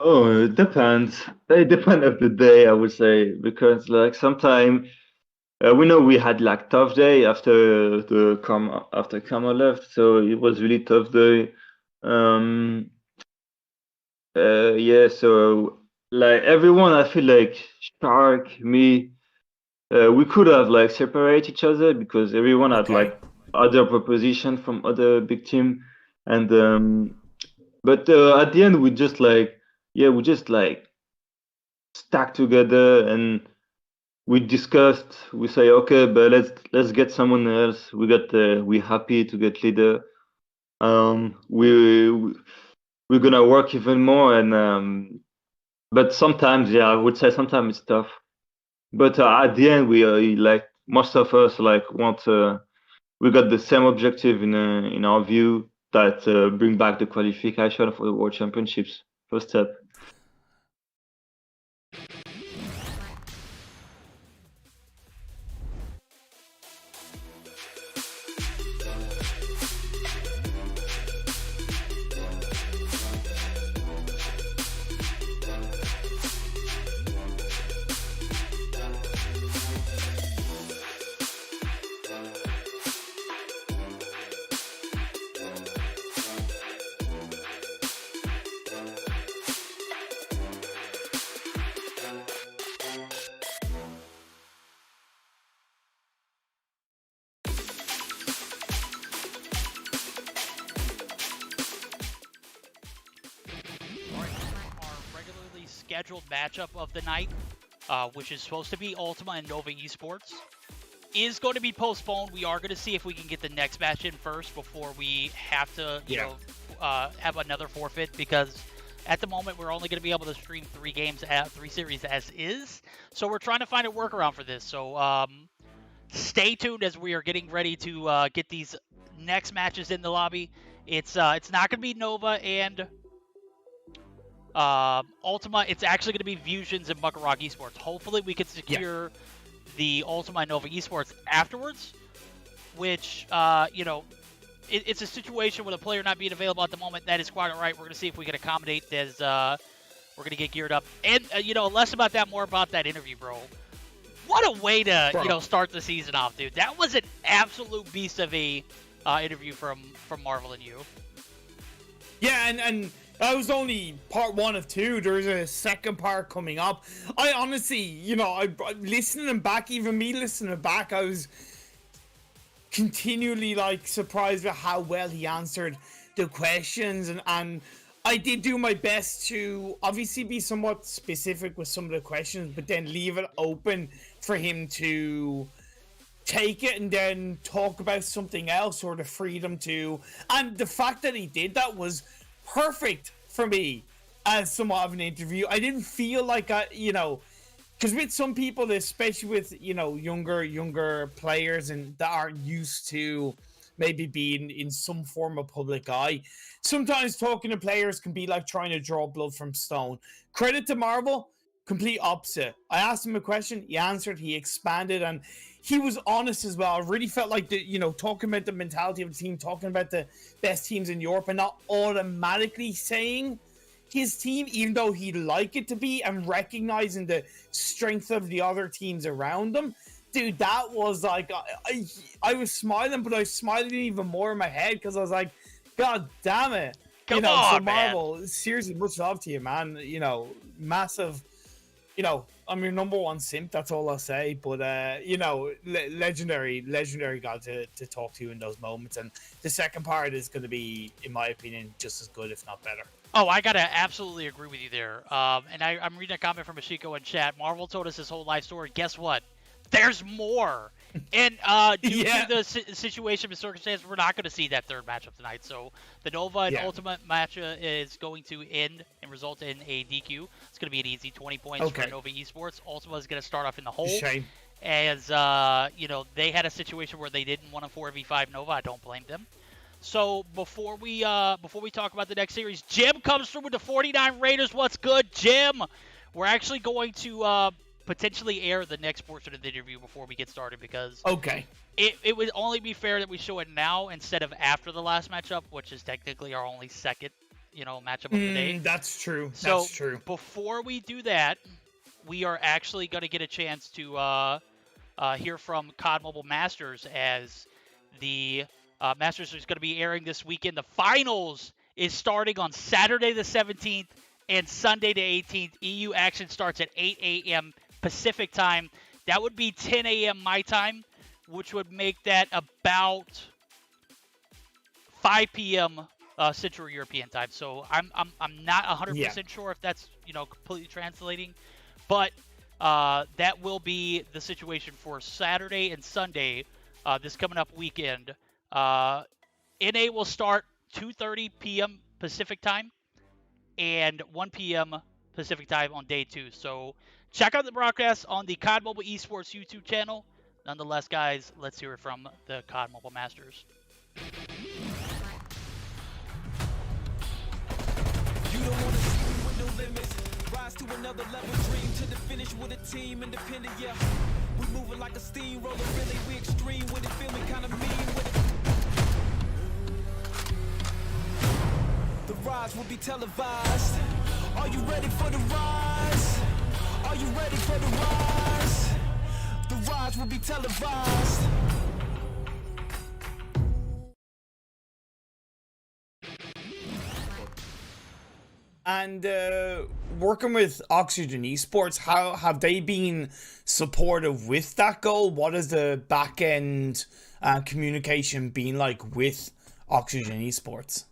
Oh, it depends. It depends of the day, I would say, because like sometimes we know we had like tough day after Kama left, so it was really tough day. So like everyone, I feel like Shark, me, we could have like separate each other because everyone had like other proposition from other big team, and but at the end we just like stack together and we discussed. We say okay, but let's get someone else. We happy to get leader. We're gonna work even more, and but sometimes, I would say sometimes it's tough. But at the end, we like most of us like want. We got the same objective in our view, that bring back the qualification for the World Championships. First step. scheduled matchup of the night, which is supposed to be Ultima and Nova Esports, is going to be postponed. We are going to see if we can get the next match in first before we have to, you know, have another forfeit, because at the moment we're only going to be able to stream 3 series as is. So we're trying to find a workaround for this. So stay tuned as we are getting ready to get these next matches in the lobby. It's not going to be Nova and Ultima. It's actually going to be VusionZ and BK ROG Esports. Hopefully we can secure the Ultima and Nova Esports afterwards, which, you know, it's a situation with a player not being available at the moment. That is quite all right. We're going to see if we can accommodate as we're going to get geared up. And, you know, less about that, more about that interview, bro. What a way to, you know, start the season off, dude. That was an absolute beast of a interview from Marvel and you. Yeah, and that was only part 1 of 2. There's a second part coming up. I honestly, you know, I listening back, even me listening back, I was continually like surprised at how well he answered the questions, and I did do my best to obviously be somewhat specific with some of the questions, but then leave it open for him to take it and then talk about something else, or the freedom to. And the fact that he did that was perfect for me as somewhat of an interview. I didn't feel like you know, because with some people, especially with, you know, younger players and that aren't used to maybe being in some form of public eye, sometimes talking to players can be like trying to draw blood from stone. Credit to Marvel, complete opposite. I asked him a question, he answered, he expanded, and he was honest as well. I really felt like you know, talking about the mentality of the team, talking about the best teams in Europe, and not automatically saying his team, even though he'd like it to be, and recognizing the strength of the other teams around them. Dude, that was like, I was smiling, but I was smiling even more in my head, because I was like, God damn it. Come on, so Marvel, man. Seriously, much love to you, man. You know, massive, you know, I'm your number 1 simp, that's all I'll say. But, you know, legendary guy to talk to in those moments. And the second part is going to be, in my opinion, just as good, if not better. Oh, I gotta absolutely agree with you there. And I'm reading a comment from Ashiko in chat. Marvel told us his whole life story. Guess what? There's more. And due to the situation and circumstances, we're not going to see that third matchup tonight. So the Nova and Ultimate match is going to end and result in a DQ. It's going to be an easy 20 points for Nova Esports. Ultima is going to start off in the hole. Shame. As, you know, they had a situation where they didn't want to 4v5 Nova. I don't blame them. So before we talk about the next series, Jim comes through with the 49 Raiders. What's good, Jim? We're actually going to potentially air the next portion of the interview before we get started, because it would only be fair that we show it now instead of after the last matchup, which is technically our only second, you know, matchup of the day. That's true. So that's true. Before we do that, we are actually going to get a chance to hear from COD Mobile Masters, as the Masters is going to be airing this weekend. The finals is starting on Saturday the 17th and Sunday the 18th. EU action starts at 8 a.m. Pacific time. That would be 10 a.m. my time, which would make that about 5 p.m. Central European time. So I'm not 100% sure if that's, you know, completely translating, but that will be the situation for Saturday and Sunday this coming up weekend. NA will start 2:30 p.m. Pacific time and 1 p.m. Pacific time on day 2. So check out the broadcast on the COD Mobile Esports YouTube channel. Nonetheless, guys, let's hear it from the COD Mobile Masters. You don't want to see me with no limits. Rise to another level, dream to the finish with a team independent, yeah. We moving like a steamroller, really, we extreme with it, feel me kind of mean with it. The rise will be televised. Are you ready for the rise? Are you ready for the rise? The rise will be televised. And working with Oxygen Esports, how have they been supportive with that goal? What has the back end communication been like with Oxygen Esports?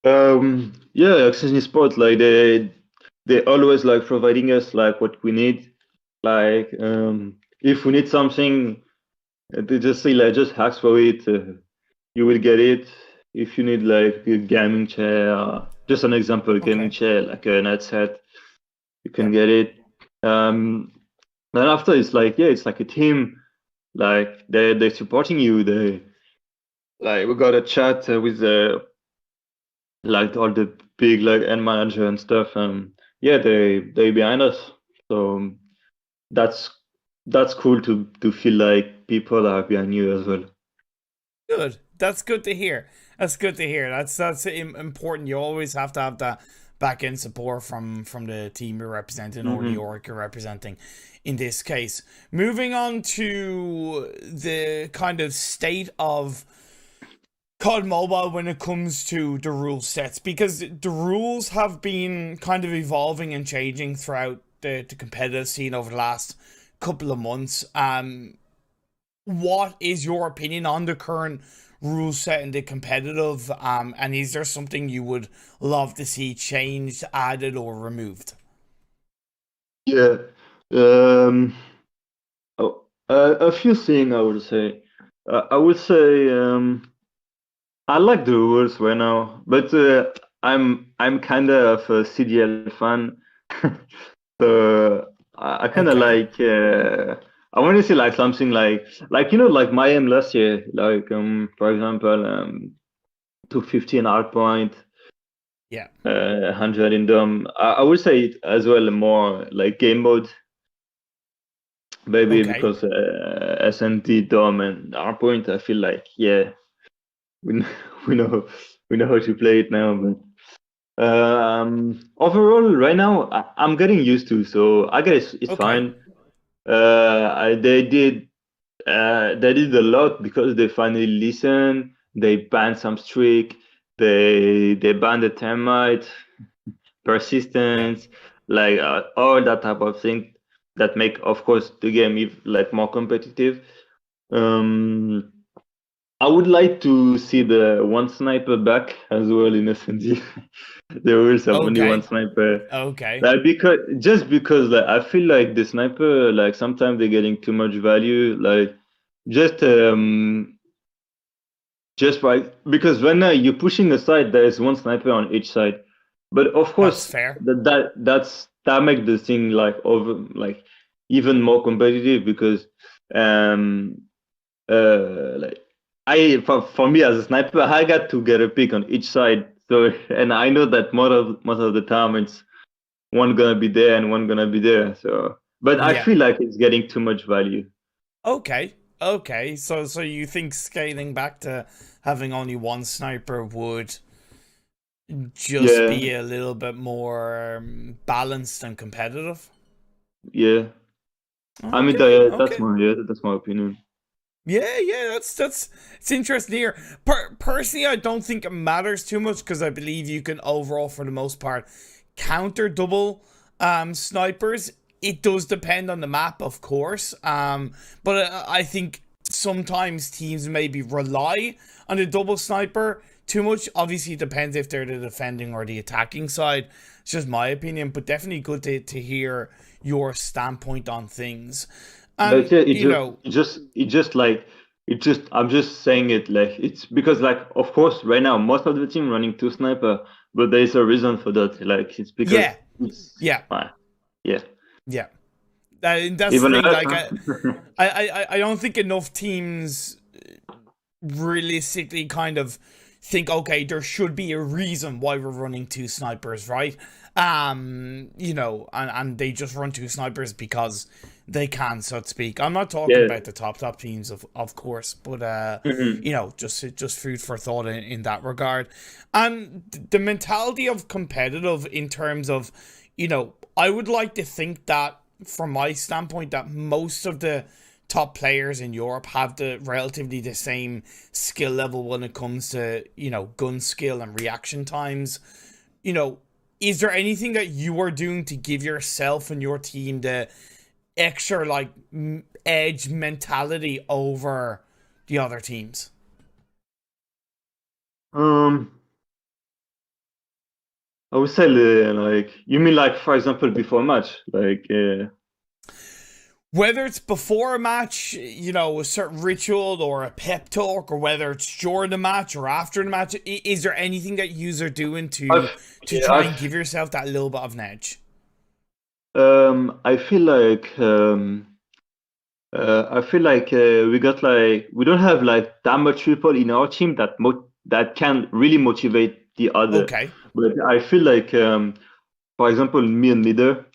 Yeah, Oxygen Esports, like they always like providing us like what we need. Like if we need something, they just say like just ask for it. You will get it. If you need like a gaming chair, just an example, gaming chair like an headset, you can get it. Then after it's like it's like a team. Like they're supporting you. They like we got a chat with like all the big like end manager and stuff. They behind us. So that's cool to feel like people are behind you as well. Good. That's good to hear. That's good to hear. That's important. You always have to have that back end support from the team you're representing or the org you're representing in this case. Moving on to the kind of state of COD Mobile when it comes to the rule sets, because the rules have been kind of evolving and changing throughout the competitive scene over the last couple of months. What is your opinion on the current rule set in the competitive, and is there something you would love to see changed, added, or removed? Yeah, a few things I would say. I like the rules right now, but I'm kind of a CDL fan, so I kind of like. I want to see like something like like Mayhem last year, like for example 250 in hardpoint, 100 in dome. I would say it as well more like game mode, maybe because SNT dome and hardpoint. I feel like we know how to play it now, but overall right now I'm getting used to, so I guess it's fine. They did a lot because they finally listened. They banned some streak. They banned the termite, persistence, like all that type of thing that make, of course, the game like more competitive. I would like to see the one sniper back as well in SND. There was only one sniper. Like because like, I feel like the sniper, like sometimes they're getting too much value. Like just like because when you're pushing aside, there is one sniper on each side. But of course, that makes the thing like even more competitive because like for me as a sniper, I got to get a pick on each side. So and I know that most of the time it's one gonna be there and one gonna be there. So but I feel like it's getting too much value. Okay. So you think scaling back to having only one sniper would just be a little bit more balanced and competitive? Yeah. I mean that's my opinion. Yeah, that's it's interesting to hear. Personally, I don't think it matters too much because I believe you can overall, for the most part, counter double snipers. It does depend on the map, of course, but I think sometimes teams maybe rely on the double sniper too much. Obviously, it depends if they're the defending or the attacking side. It's just my opinion, but definitely good to hear your standpoint on things. But I'm just saying it like it's because like of course right now most of the team running two sniper, but there is a reason for that. Like it's because that's even the thing. Like I don't think enough teams realistically kind of think, okay, there should be a reason why we're running two snipers, right? You know, and they just run two snipers because they can, so to speak. I'm not talking about the top teams, of course, but you know, just food for thought in that regard. And the mentality of competitive in terms of, you know, I would like to think that from my standpoint that most of the top players in Europe have relatively the same skill level when it comes to, you know, gun skill and reaction times. You know, is there anything that you are doing to give yourself and your team the extra like edge mentality over the other teams? I would say like you mean like for example before a match, like Whether it's before a match, you know, a certain ritual or a pep talk, or whether it's during the match or after the match, is there anything that you are doing to try and give yourself that little bit of an edge? I feel like we got like we don't have like that much people in our team that can really motivate the other. Okay. But I feel like for example me and leader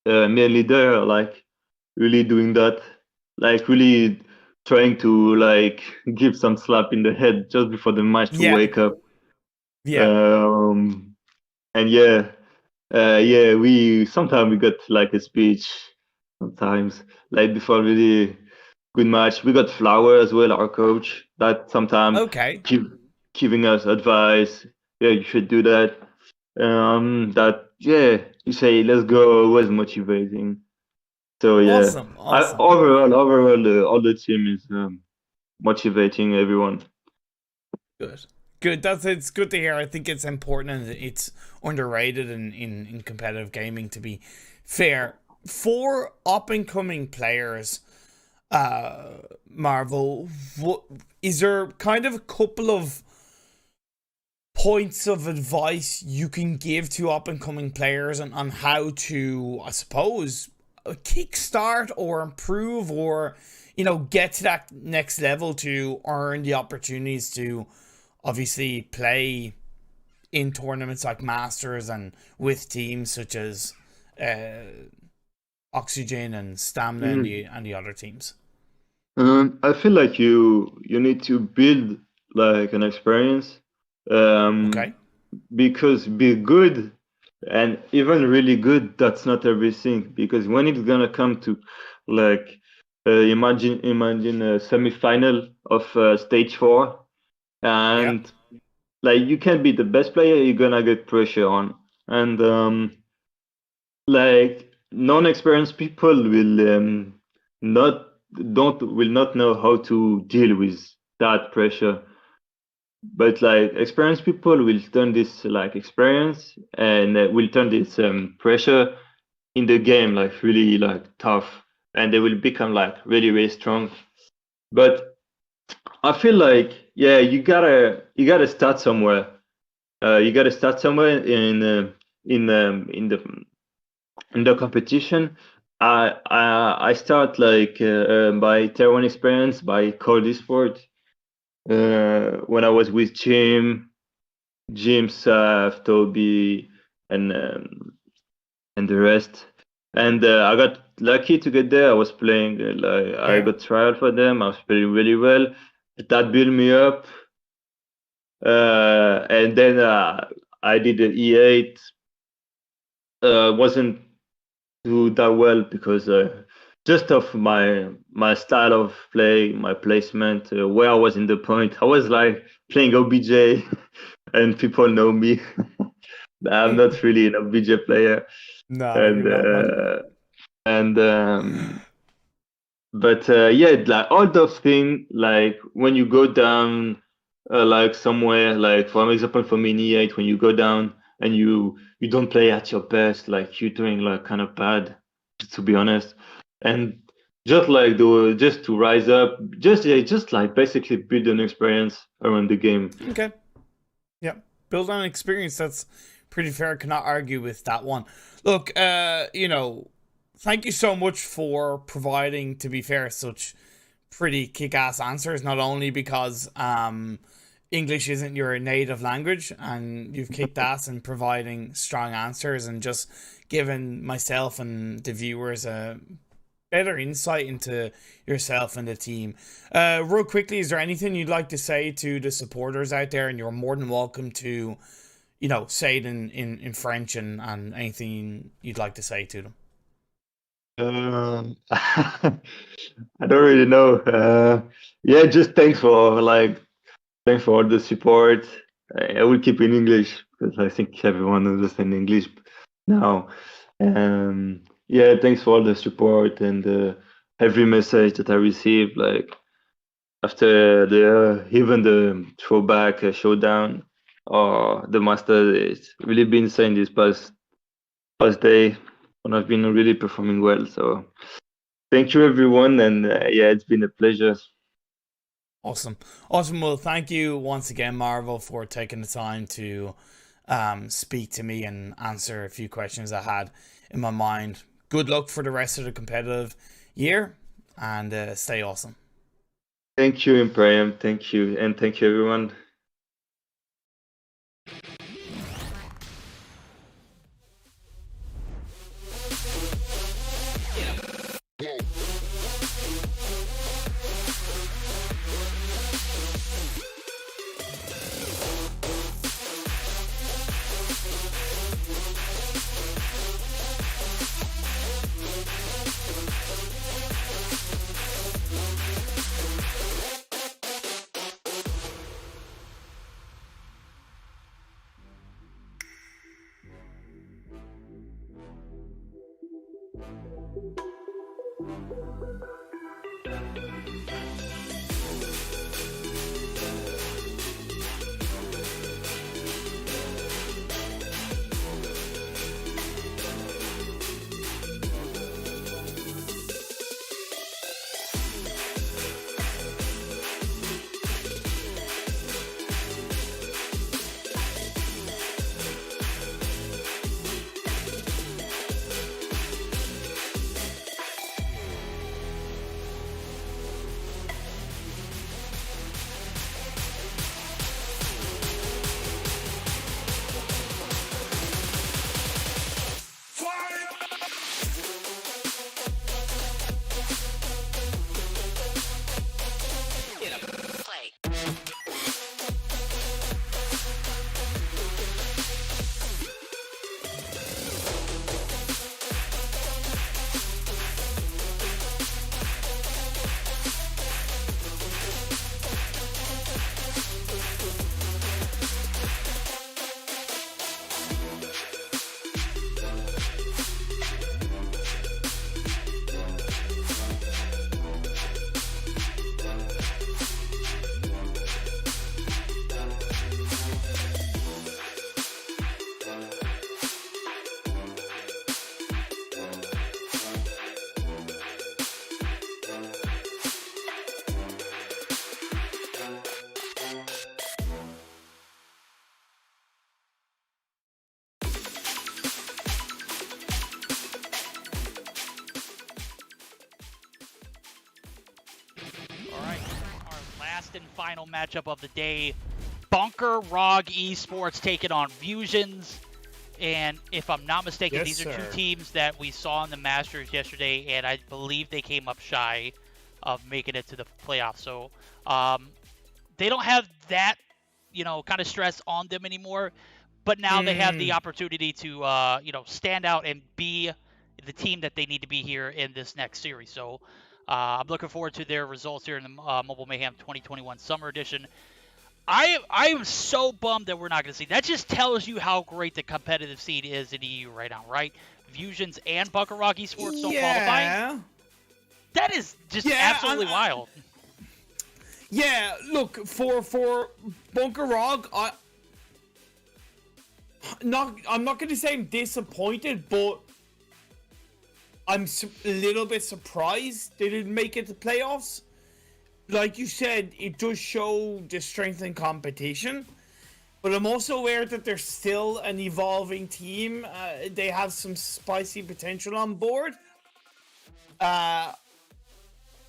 are like really doing that, like really trying to like give some slap in the head just before the match to wake up. And we sometimes we got like a speech sometimes like before really good match. We got Flower as well, our coach, that sometimes giving us advice. Yeah, you should do that. You say let's go, was motivating. So yeah, awesome. Overall, all the team is motivating everyone. Good. It's good to hear. I think it's important and it's underrated in competitive gaming, to be fair. For up and coming players, Marvel, is there kind of a couple of points of advice you can give to up and coming players on how to, I suppose, kickstart or improve or, you know, get to that next level to earn the opportunities to obviously play in tournaments like Masters and with teams such as Oxygen and Stamina and the other teams? I feel like you need to build like an experience. Because be good and even really good, that's not everything. Because when it's gonna come to like imagine a semi-final of stage 4, and like you can be the best player, you're gonna get pressure on, and like non-experienced people will not know how to deal with that pressure. But like experienced people will turn this like experience and will turn this pressure in the game like really like tough, and they will become like really, really strong. But I feel like you gotta start somewhere. You gotta start somewhere in the competition. I start like by Tier 1 experience by COD Esports. When I was with Jim, Saf, Toby, and the rest, and I got lucky to get there. I was playing I got trial for them. I was playing really well. That built me up, and then I did the E8. Wasn't do that well because just of my style of play, my placement, where I was in the point. I was like playing OBJ, and people know me. I'm not really an OBJ player. But like all those things, like when you go down, like somewhere, like for example, for me in E8, when you go down and you don't play at your best, like you're doing like kind of bad, to be honest, and just like just to rise up, just like basically build an experience around the game. Okay. Yeah, build on experience. That's pretty fair. I cannot argue with that one. Look, you know, thank you so much for providing, to be fair, such pretty kick-ass answers. Not only because English isn't your native language, and you've kicked ass in providing strong answers and just giving myself and the viewers a better insight into yourself and the team. Real quickly, is there anything you'd like to say to the supporters out there? And you're more than welcome to, you know, say it in French and anything you'd like to say to them. I don't really know. Just thanks for all the support. I will keep in English because I think everyone understands English now. Thanks for all the support and every message that I received, like after even the throwback showdown. the master. It's really been insane this past day when I've been really performing well. So thank you everyone, and yeah, it's been a pleasure. Awesome. Well, thank you once again, Marvel, for taking the time to speak to me and answer a few questions I had in my mind. Good luck for the rest of the competitive year, and stay awesome. Thank you, ImPERium. Thank you, and thank you everyone. And final matchup of the day, BK ROG Esports taking on VusionZ. And if I'm not mistaken, Yes, these are sir. two teams that we saw in the Masters yesterday, and I believe they came up shy of making it to the playoffs. So they don't have that, kind of stress on them anymore. But now they have the opportunity to, stand out and be the team that they need to be here in this next series. So I'm looking forward to their results here in the Mobile Mayhem 2021 Summer Edition. I am so bummed that we're not going to see. That just tells you how great the competitive scene is in EU right now, right? VusionZ and BK ROG Esports don't qualify. That is just absolutely wild. Yeah, look, for BK ROG, I'm not going to say I'm disappointed, but I'm a little bit surprised they didn't make it to playoffs. Like you said, it does show the strength in competition, but I'm also aware that they're still an evolving team. They have some spicy potential on board. And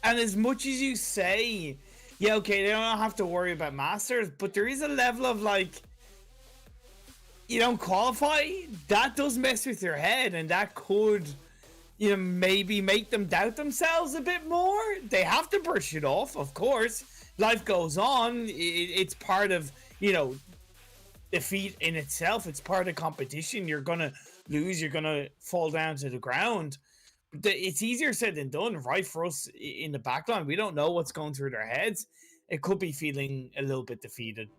as much as you say, yeah, okay, they don't have to worry about Masters, but there is a level of you don't qualify, that does mess with your head, and that could maybe make them doubt themselves a bit more. They have to brush it off, of course. Life goes on. It's part of, defeat in itself. It's part of competition. You're going to lose. You're going to fall down to the ground. It's easier said than done, right? For us in the backline, we don't know what's going through their heads. It could be feeling a little bit defeated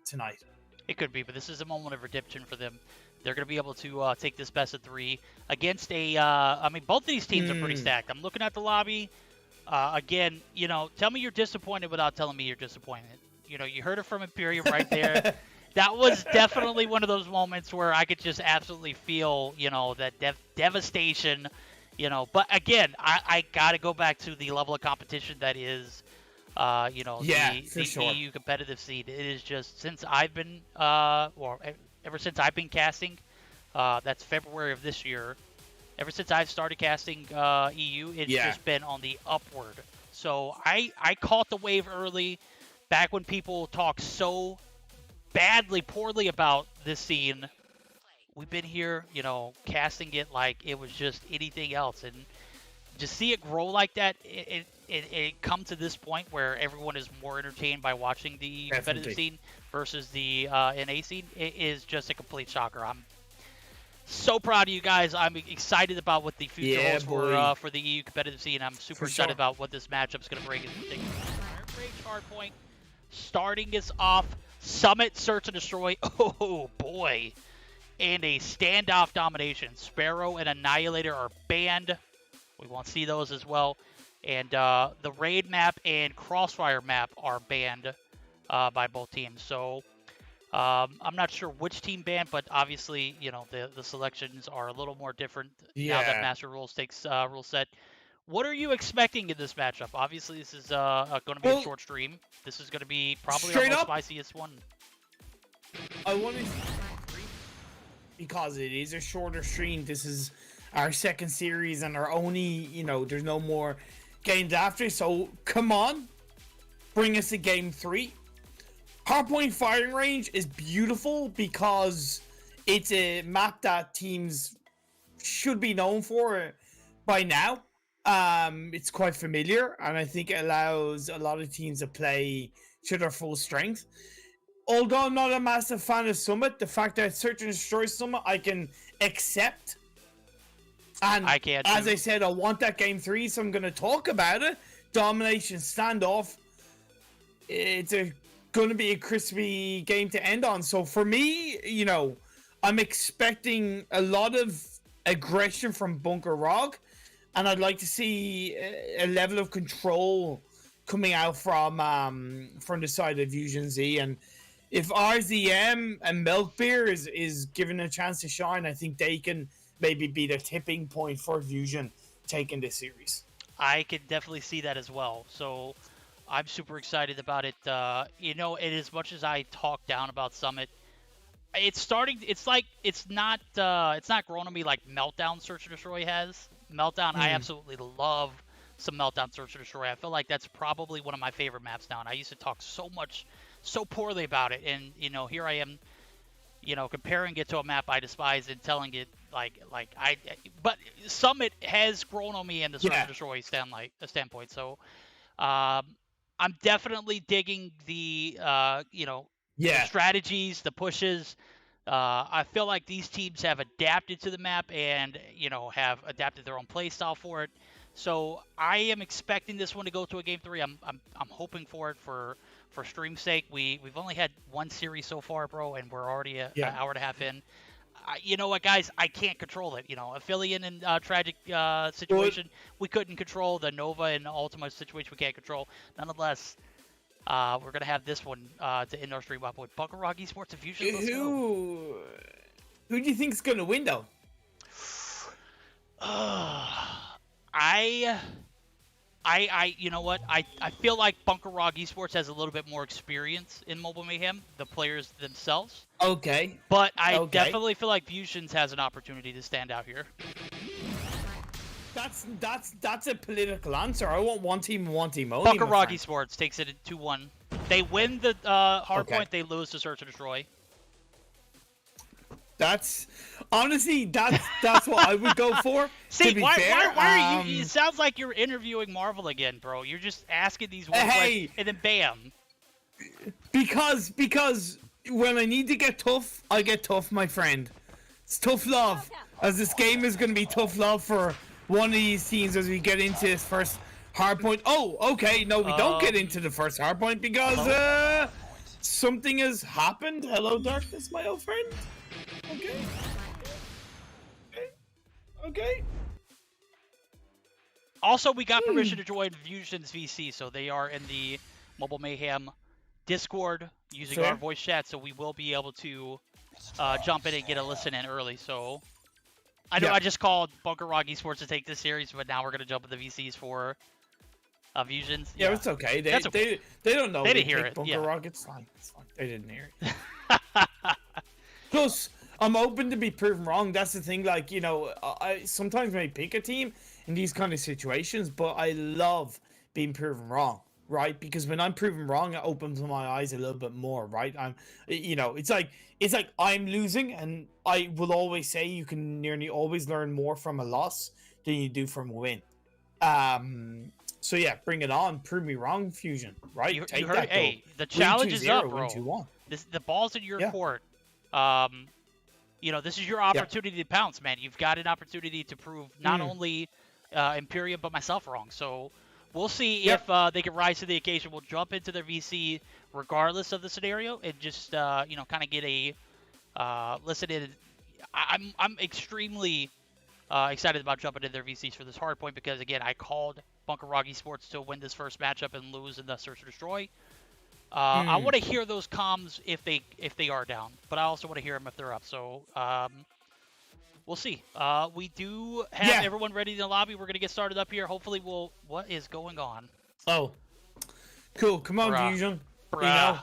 tonight. It could be, but this is a moment of redemption for them. They're going to be able to take this best of 3 against both of these teams are pretty stacked. I'm looking at the lobby. Again, tell me you're disappointed without telling me you're disappointed. You heard it from ImPERium right there. That was definitely one of those moments where I could just absolutely feel, that devastation, But again, I got to go back to the level of competition that is, the sure. EU competitive scene. It is just since I've been, ever since I've been casting, that's February of this year. Ever since I've started casting EU, it's just been on the upward. So I caught the wave early, back when people talk so poorly about this scene. We've been here, casting it like it was just anything else, and to see it grow like that, it come to this point where everyone is more entertained by watching the competitive scene versus the NA scene. It is just a complete shocker. I'm so proud of you guys. I'm excited about what the future holds for the EU competitive scene. I'm super excited about what this matchup's going to bring. Rage Hardpoint starting us off. Summit, Search and Destroy. Oh, boy. And a standoff domination. Sparrow and Annihilator are banned. We won't see those as well. And the Raid map and Crossfire map are banned by both teams. So I'm not sure which team banned, but obviously, the selections are a little more different now that Master Rules takes rule set. What are you expecting in this matchup? Obviously, this is going to be a short stream. This is going to be probably our most spiciest one. I want to because it is a shorter stream. This is our second series and our only, there's no more games after. So come on, bring us a game 3. Hardpoint firing range is beautiful because it's a map that teams should be known for by now. It's quite familiar, and I think it allows a lot of teams to play to their full strength. Although I'm not a massive fan of Summit, the fact that Search and Destroy Summit I can accept. And I can't as I said, I want that game 3, so I'm going to talk about it. Domination standoff. It's going to be a crispy game to end on. So for me, I'm expecting a lot of aggression from BK ROG. And I'd like to see a level of control coming out from the side of VusionZ. And if RZM and Milk Beer is given a chance to shine, I think they can maybe be the tipping point for Vusion taking this series. I can definitely see that as well. So I'm super excited about it. And as much as I talk down about Summit, it's not growing on me like Meltdown Search and Destroy has. Meltdown, I absolutely love some Meltdown Search and Destroy. I feel like that's probably one of my favorite maps now, and I used to talk so poorly about it, and here I am, comparing it to a map I despise and telling it but Summit has grown on me in the Search and Destroy standpoint. So I'm definitely digging the the strategies, the pushes. I feel like these teams have adapted to the map and, have adapted their own play style for it. So I am expecting this one to go to a game 3. I'm hoping for it for stream's sake. We've only had one series so far, bro, and we're already an hour and a half in. You know what, guys? I can't control it. Aphelion and Tragik situation, we couldn't control. The Nova and Ultima situation, we can't control. Nonetheless, we're going to have this one to end our stream up with BK ROG Esports and VusionZ. Who do you think's going to win, though? You know what? I feel like BK ROG Esports has a little bit more experience in Mobile Mayhem, the players themselves. Okay. But I definitely feel like VusionZ has an opportunity to stand out here. That's a political answer. I want one team and one team only. BK ROG Esports takes it at 2-1. They win the hardpoint. They lose to Search and Destroy. That's honestly that's what I would go for. See, why are you? It sounds like you're interviewing Marvel again, bro. You're just asking these one questions, and then bam. Because when I need to get tough, I get tough, my friend. It's tough love, as this game is going to be tough love for one of these teams as we get into this first hardpoint. Oh, okay. No, we don't get into the first hardpoint because something has happened. Hello, darkness, my old friend. Okay. Also, we got permission to join VusionZ VC, so they are in the Mobile Mayhem Discord using Fair. our voice chat, so we will be able to jump in and get a listen in early. So I know Yeah. I just called Bunker ROG Esports to take this series, but now we're gonna jump into the VCs for VusionZ. Yeah, it's okay. That's okay. They don't know. They didn't hear picked it, Bunker yeah. ROG. It's fine. It's fine. They didn't hear it. Plus, I'm open to be proven wrong. That's the thing. Like, you know, I sometimes may pick a team in these kind of situations, but I love being proven wrong, right? Because when I'm proven wrong, it opens my eyes a little bit more, right? You know, it's like I'm losing, and I will always say you can nearly always learn more from a loss than you do from a win. So yeah, bring it on. Prove me wrong, Fusion. Right? You Take heard, that goal. hey, the challenge is up, Win bro. 2-1. The ball's in your Yeah. court. You know, this is your opportunity to pounce, man. You've got an opportunity to prove not only ImPERium but myself wrong. So we'll see if they can rise to the occasion. We'll jump into their VC regardless of the scenario and just you know, kind of get a listen in. I'm extremely excited about jumping into their VCs for this hard point because again, I called Bunker ROG Esports to win this first matchup and lose in the Search and Destroy. I want to hear those comms if they are down, but I also want to hear them if they're up. So we'll see. We do have everyone ready in the lobby. We're gonna get started up here. Hopefully, what is going on? Oh, cool. Come on, Bruh. Fusion. Bruh. You know?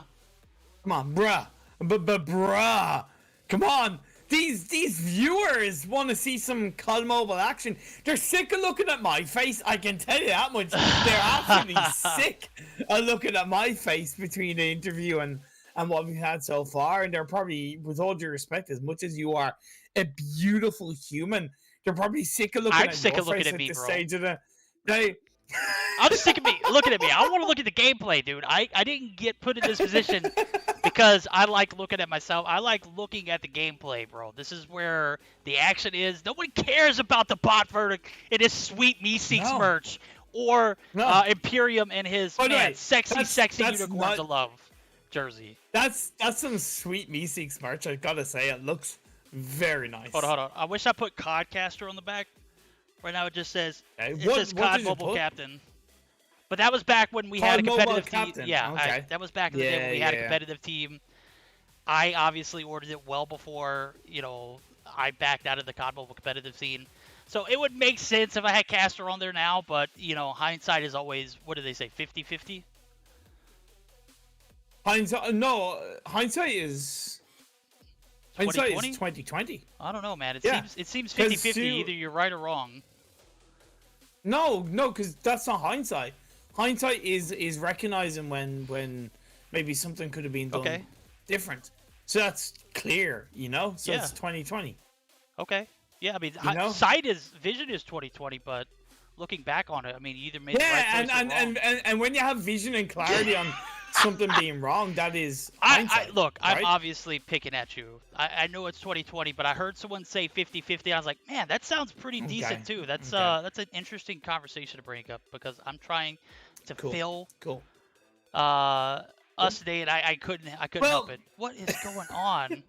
Come on, bruh. Bruh. Come on. These viewers want to see some COD Mobile action. They're sick of looking at my face. I can tell you that much. They're absolutely sick of looking at my face between the interview and what we've had so far. And they're probably, with all due respect, as much as you are a beautiful human, they're probably sick of looking I'm at sick your of looking face at me, this bro. stage of the. I'm sick of looking at me. I want to look at the gameplay, dude. I didn't get put in this position because I like looking at myself. I like looking at the gameplay, bro. This is where the action is. No one cares about the bot verdict and his sweet Meeseeks merch or ImPERium and his sexy unicorns of love jersey. That's some sweet Meeseeks merch. I gotta say, it looks very nice. Hold on. I wish I put Codcaster on the back. Right now it just says it says what COD did you Mobile put? Captain. But that was back when we had a COD Mobile competitive team. Captain, Yeah, okay. that was back in the day when we had a competitive team. I obviously ordered it well before, you know, I backed out of the COD Mobile competitive scene. So it would make sense if I had Caster on there now, but, you know, hindsight is always, what do they say, 50-50? Hindsight is 2020? 2020. I don't know, man. Yeah. It seems 'Cause 50-50. Either you're right or wrong. No, because that's not hindsight. Hindsight is recognizing when maybe something could have been done different. So that's clear, you know? So it's 2020. Okay. Yeah, I mean, vision is 2020, but looking back on it, I mean, you either made the right choice or wrong. and when you have vision and clarity on something being wrong, that is hindsight. Look, right? I'm obviously picking at you. I know it's 2020, but I heard someone say 50-50. I was like, man, that sounds pretty decent too. That's an interesting conversation to bring up because I'm trying to fill us today, and I couldn't help it. What is going on?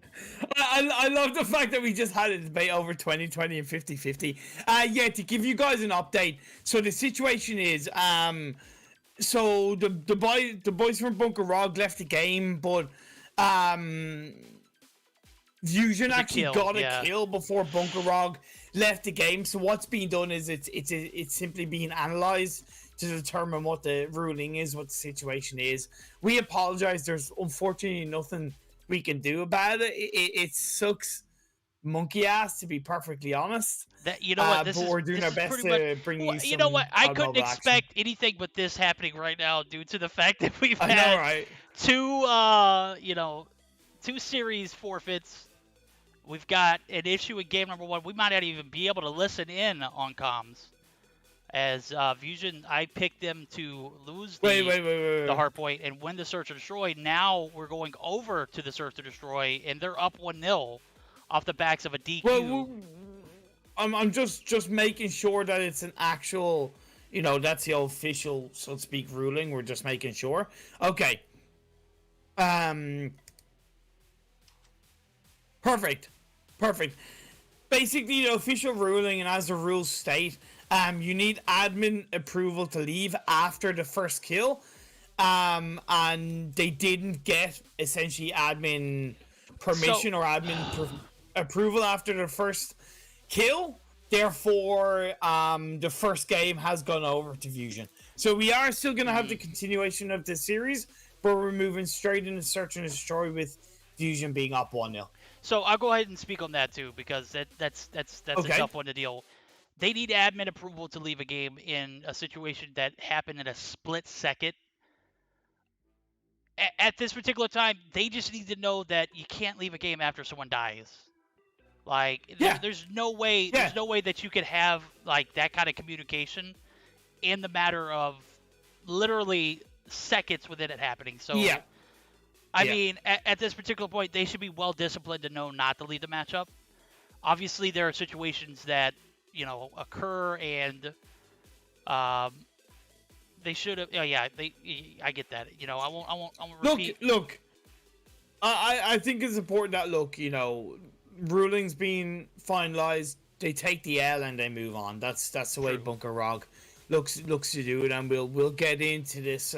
I love the fact that we just had a debate over 2020 and 50-50. Yeah, to give you guys an update. So the situation is, so the boys from Bunker ROG left the game, but Vusion actually got a kill before Bunker ROG left the game. So what's being done is it's simply being analyzed to determine what the ruling is, what the situation is. We apologize. There's unfortunately nothing we can do about it. It sucks monkey ass, to be perfectly honest. You know what? But we're doing our best to bring you some. You know what? I couldn't expect action. anything but this happening right now due to the fact that we've I know, had right? two series forfeits. We've got an issue in game number 1. We might not even be able to listen in on comms. As Vusion, I picked them to lose the hard point and win the Search and Destroy. Now we're going over to the Search and Destroy, and they're up 1-0 off the backs of a DQ. Well, I'm just making sure that it's an actual, that's the official, so to speak, ruling. We're just making sure. Okay. Perfect. Basically, the official ruling, and as the rules state, you need admin approval to leave after the first kill. and they didn't get essentially admin permission or admin approval after the first kill. Therefore, the first game has gone over to Vusion. So we are still going to have the continuation of the series, but we're moving straight into Search and Destroy with Vusion being up 1-0. So I'll go ahead and speak on that too, because that's Okay. a tough one to deal. They need admin approval to leave a game in a situation that happened in a split second. At this particular time, they just need to know that you can't leave a game after someone dies. Like, there's no way that you could have like that kind of communication in the matter of literally seconds within it happening. So, I mean, at this particular point, they should be well disciplined to know not to lead the matchup. Obviously, there are situations that occur, and they should have. I get that. I won't repeat. Look. I think it's important that rulings being finalized, they take the L and they move on. That's the way Bunker ROG looks to do it, and we'll get into this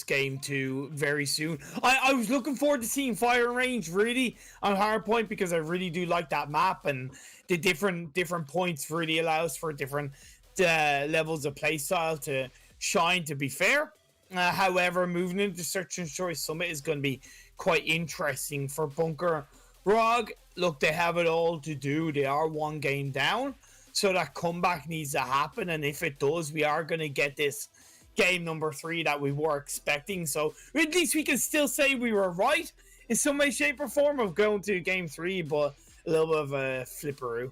game 2 very soon. I was looking forward to seeing Fire Range really on Hardpoint, because I really do like that map, and the different points really allows for different levels of playstyle to shine, to be fair. However, moving into Search and Destroy Summit is going to be quite interesting for Bunker ROG. Look, they have it all to do. They are one game down, so that comeback needs to happen, and if it does, we are going to get this game number 3 that we were expecting. So at least we can still say we were right in some way, shape, or form of going to game 3, but a little bit of a flipperoo.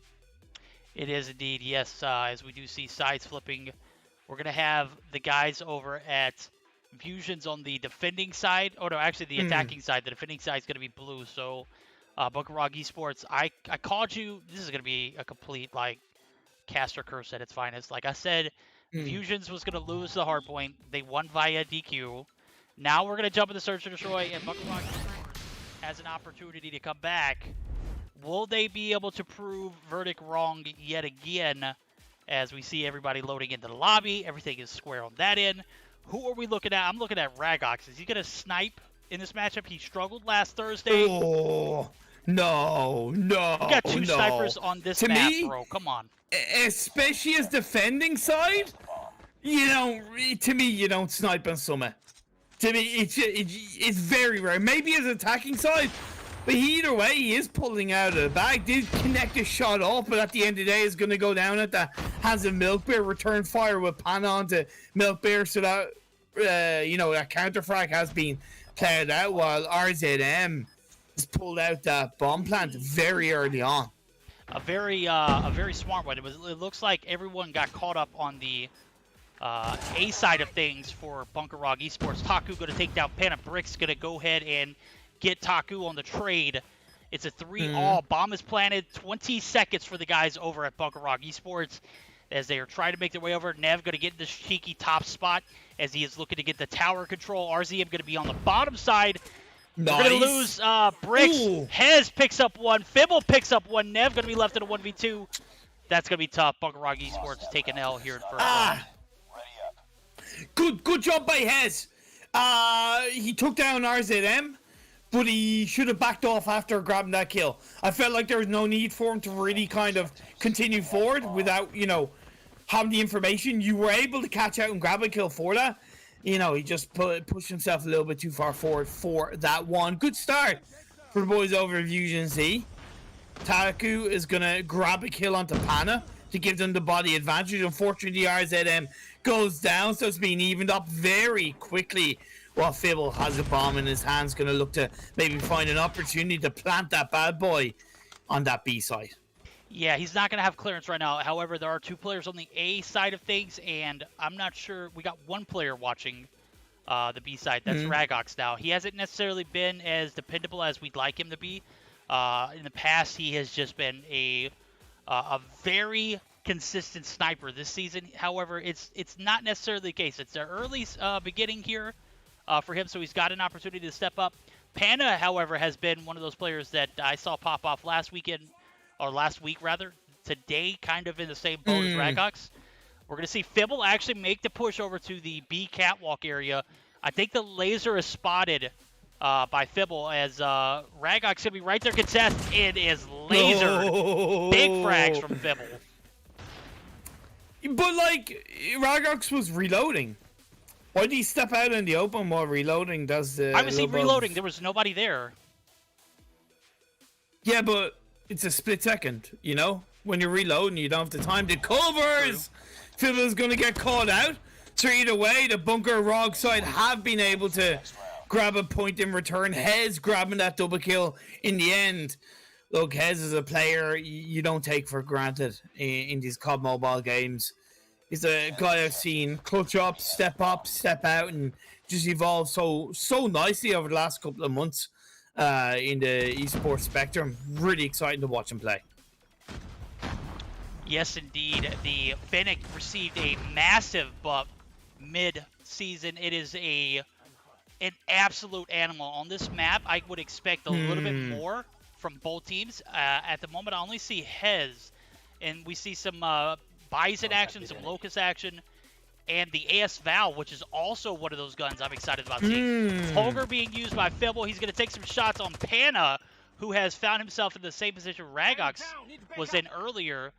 It is indeed, yes. As we do see sides flipping, we're going to have the guys over at VusionZ on the defending side. Oh, no, actually the attacking side. The defending side is going to be blue. So, Bunker ROG Esports, I called you. This is going to be a complete, caster curse at its finest. Like I said, VusionZ was going to lose the hardpoint. They won via DQ. Now we're going to jump into Search and Destroy, and Bunker ROG has an opportunity to come back. Will they be able to prove verdict wrong yet again? As we see everybody loading into the lobby, everything is square on that end. Who are we looking at? I'm looking at Ragox. Is he going to snipe in this matchup? He struggled last Thursday. Oh, no. We got 2 snipers on this map, bro. Come on. Especially as defending side, to me, you don't snipe on Summit. To me, it's very rare. Maybe as attacking side, but either way, he is pulling out of the bag. Did connect a shot off, but at the end of the day, is going to go down at the hands of Milkbear. Return fire with pan onto Milkbear, so that that counter frag has been played out, while RZM has pulled out that bomb plant very early on. A very smart one. It looks like everyone got caught up on the A side of things for Bunker ROG Esports. Taku going to take down Pana. Brick's going to go ahead and get Taku on the trade. It's a 3-all. Bomb is planted. 20 seconds for the guys over at Bunker ROG Esports as they are trying to make their way over. Nev going to get this cheeky top spot as he is looking to get the tower control. RZM going to be on the bottom side. Nice. We're going to lose Bricks. Ooh. Hez picks up 1. Fibble picks up 1. Nev going to be left in a 1v2. That's going to be tough. Bunker ROG Esports taking L here in first round. Good job by Hez. He took down RZM, but he should have backed off after grabbing that kill. I felt like there was no need for him to really kind of continue forward without, having the information. You were able to catch out and grab a kill for that. He just pushed himself a little bit too far forward for that one. Good start for the boys over at VusionZ. Taku is going to grab a kill onto Pana to give them the body advantage. Unfortunately, RZM goes down, so it's being evened up very quickly. While Fibble has a bomb in his hands, going to look to maybe find an opportunity to plant that bad boy on that B side. Yeah, he's not going to have clearance right now. However, there are 2 players on the A side of things, and I'm not sure. We got 1 player watching the B side. That's Ragox now. He hasn't necessarily been as dependable as we'd like him to be. In the past, he has just been a very consistent sniper this season. However, it's not necessarily the case. It's the early beginning here for him, so he's got an opportunity to step up. Pana, however, has been one of those players that I saw pop off last week rather. Today, kind of in the same boat as Ragox. We're going to see Fibble actually make the push over to the B catwalk area. I think the laser is spotted by Fibble as Ragok's going to be right there contest. It is laser. Big frags from Fibble. But, like, Ragox was reloading. Why did he step out in the open while reloading? Does the I was he reloading. There was nobody there. Yeah, but it's a split second, you know? When you're reloading, you don't have the time to covers. Fibble's going to get called out. So either way, the Bunker ROG side have been able to grab a point in return. Hez grabbing that double kill in the end. Look, Hez is a player you don't take for granted in these COD mobile games. He's a guy I've seen clutch up, step out, and just evolve so nicely over the last couple of months in the esports spectrum. Really exciting to watch him play. Yes, indeed. The Fennec received a massive buff mid-season. It is an absolute animal. On this map, I would expect a little bit more from both teams. At the moment, I only see Hez, and we see some Bison action, some Locust action, and the AS Val, which is also one of those guns I'm excited about seeing. Holger being used by Fibble. He's going to take some shots on Pana, who has found himself in the same position Ragox was in earlier.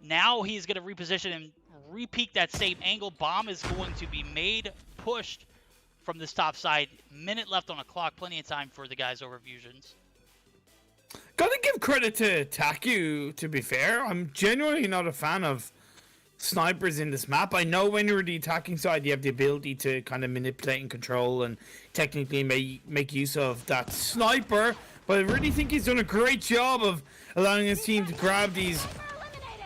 Now he's going to reposition and repeat that same angle. Bomb is going to be made, pushed from this top side. Minute left on the clock. Plenty of time for the guys over VusionZ. Gotta give credit to Taku, to be fair. I'm genuinely not a fan of snipers in this map. I know when you're the attacking side, you have the ability to kind of manipulate and control and technically make use of that sniper, but I really think he's done a great job of allowing his team to grab these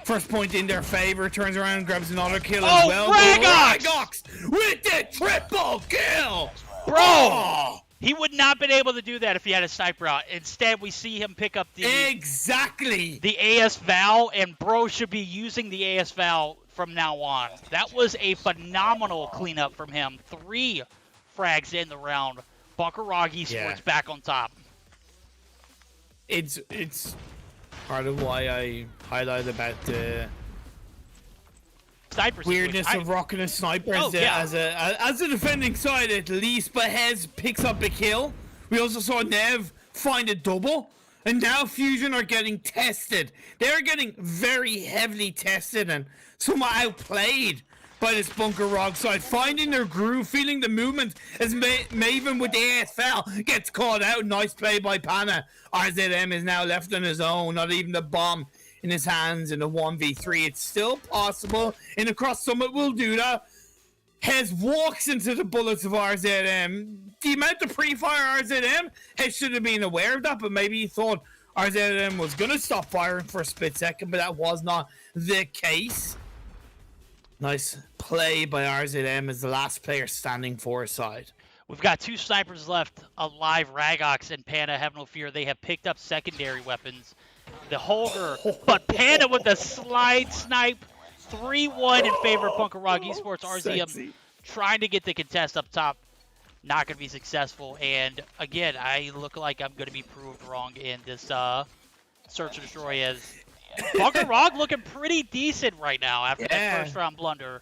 first point in their favor. Turns around and grabs another kill as well. Ragox with the triple kill! Bro! Oh! He would not have been able to do that if he had a sniper out. Instead, we see him pick up the AS Val, and bro should be using the AS Val from now on. That was a phenomenal cleanup from him. 3 frags in the round. Bunker ROG Esports back on top. It's part of why I highlight about the weirdness of rocking a sniper as a defending side at least. But Hez picks up a kill. We also saw Nev find a double, and now Fusion are getting tested. They're getting very heavily tested and somewhat outplayed by this Bunker ROG side, finding their groove, feeling the movement as Maven with the ASL gets caught out. Nice play by Pana. RZM is now left on his own, not even the bomb in his hands in a 1v3. It's still possible, and across Summit will do that. Hez walks into the bullets of RZM. The amount of pre-fire RZM, Hez should have been aware of that, but maybe he thought RZM was going to stop firing for a split second, but that was not the case. Nice play by RZM as the last player standing for his side. We've got 2 snipers left alive. Ragox and Pana, have no fear. They have picked up secondary weapons. The Holger, but Pana with the slide snipe. 3-1 in favor of Bunker ROG Esports. RZM trying to get the contest up top. Not going to be successful. And again, I look like I'm going to be proved wrong in this search and destroy, as Bunker ROG looking pretty decent right now after that first round blunder.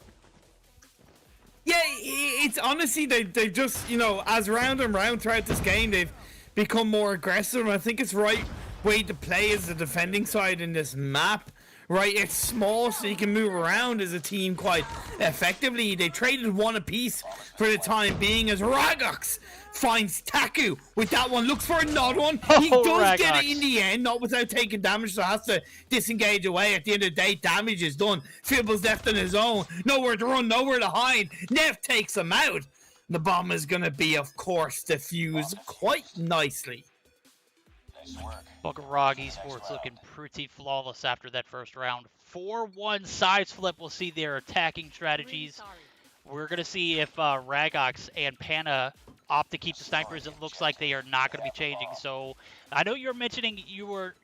Yeah, it's honestly, they've just, you know, as round and round throughout this game, they've become more aggressive. And I think it's right way to play as the defending side in this map. Right, it's small, so you can move around as a team quite effectively. They traded 1 apiece for the time being as Ragox finds Taku with that one. Looks for another one. He does get it in the end, not without taking damage, so has to disengage away. At the end of the day, damage is done. Fibble's left on his own. Nowhere to run, nowhere to hide. Nev takes him out. The bomb is going to be, of course, defused quite nicely. Bunker ROG Esports looking pretty flawless after that first round. 4-1 sides flip. We'll see their attacking strategies. We're going to see if Ragox and Pana opt to keep the snipers. It looks like they are not going to be changing. So I know you were mentioning you weren't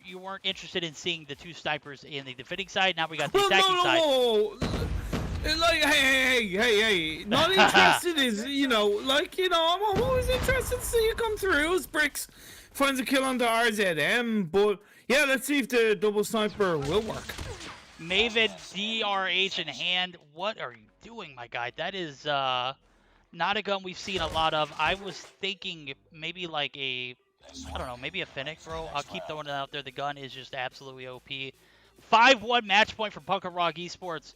interested in seeing the 2 snipers in the defending side. Now we got the attacking side. Like, hey. Not interested is, you know, like, you know, I'm always interested to see you come through as Bricks finds a kill on the RZM, but yeah, let's see if the double sniper will work. Maven DRH in hand. What are you doing, my guy? That is not a gun we've seen a lot of. I was thinking maybe like a, I don't know, maybe a Fennec, bro. I'll keep throwing it out there. The gun is just absolutely OP. 5-1 match point for BK ROG Esports.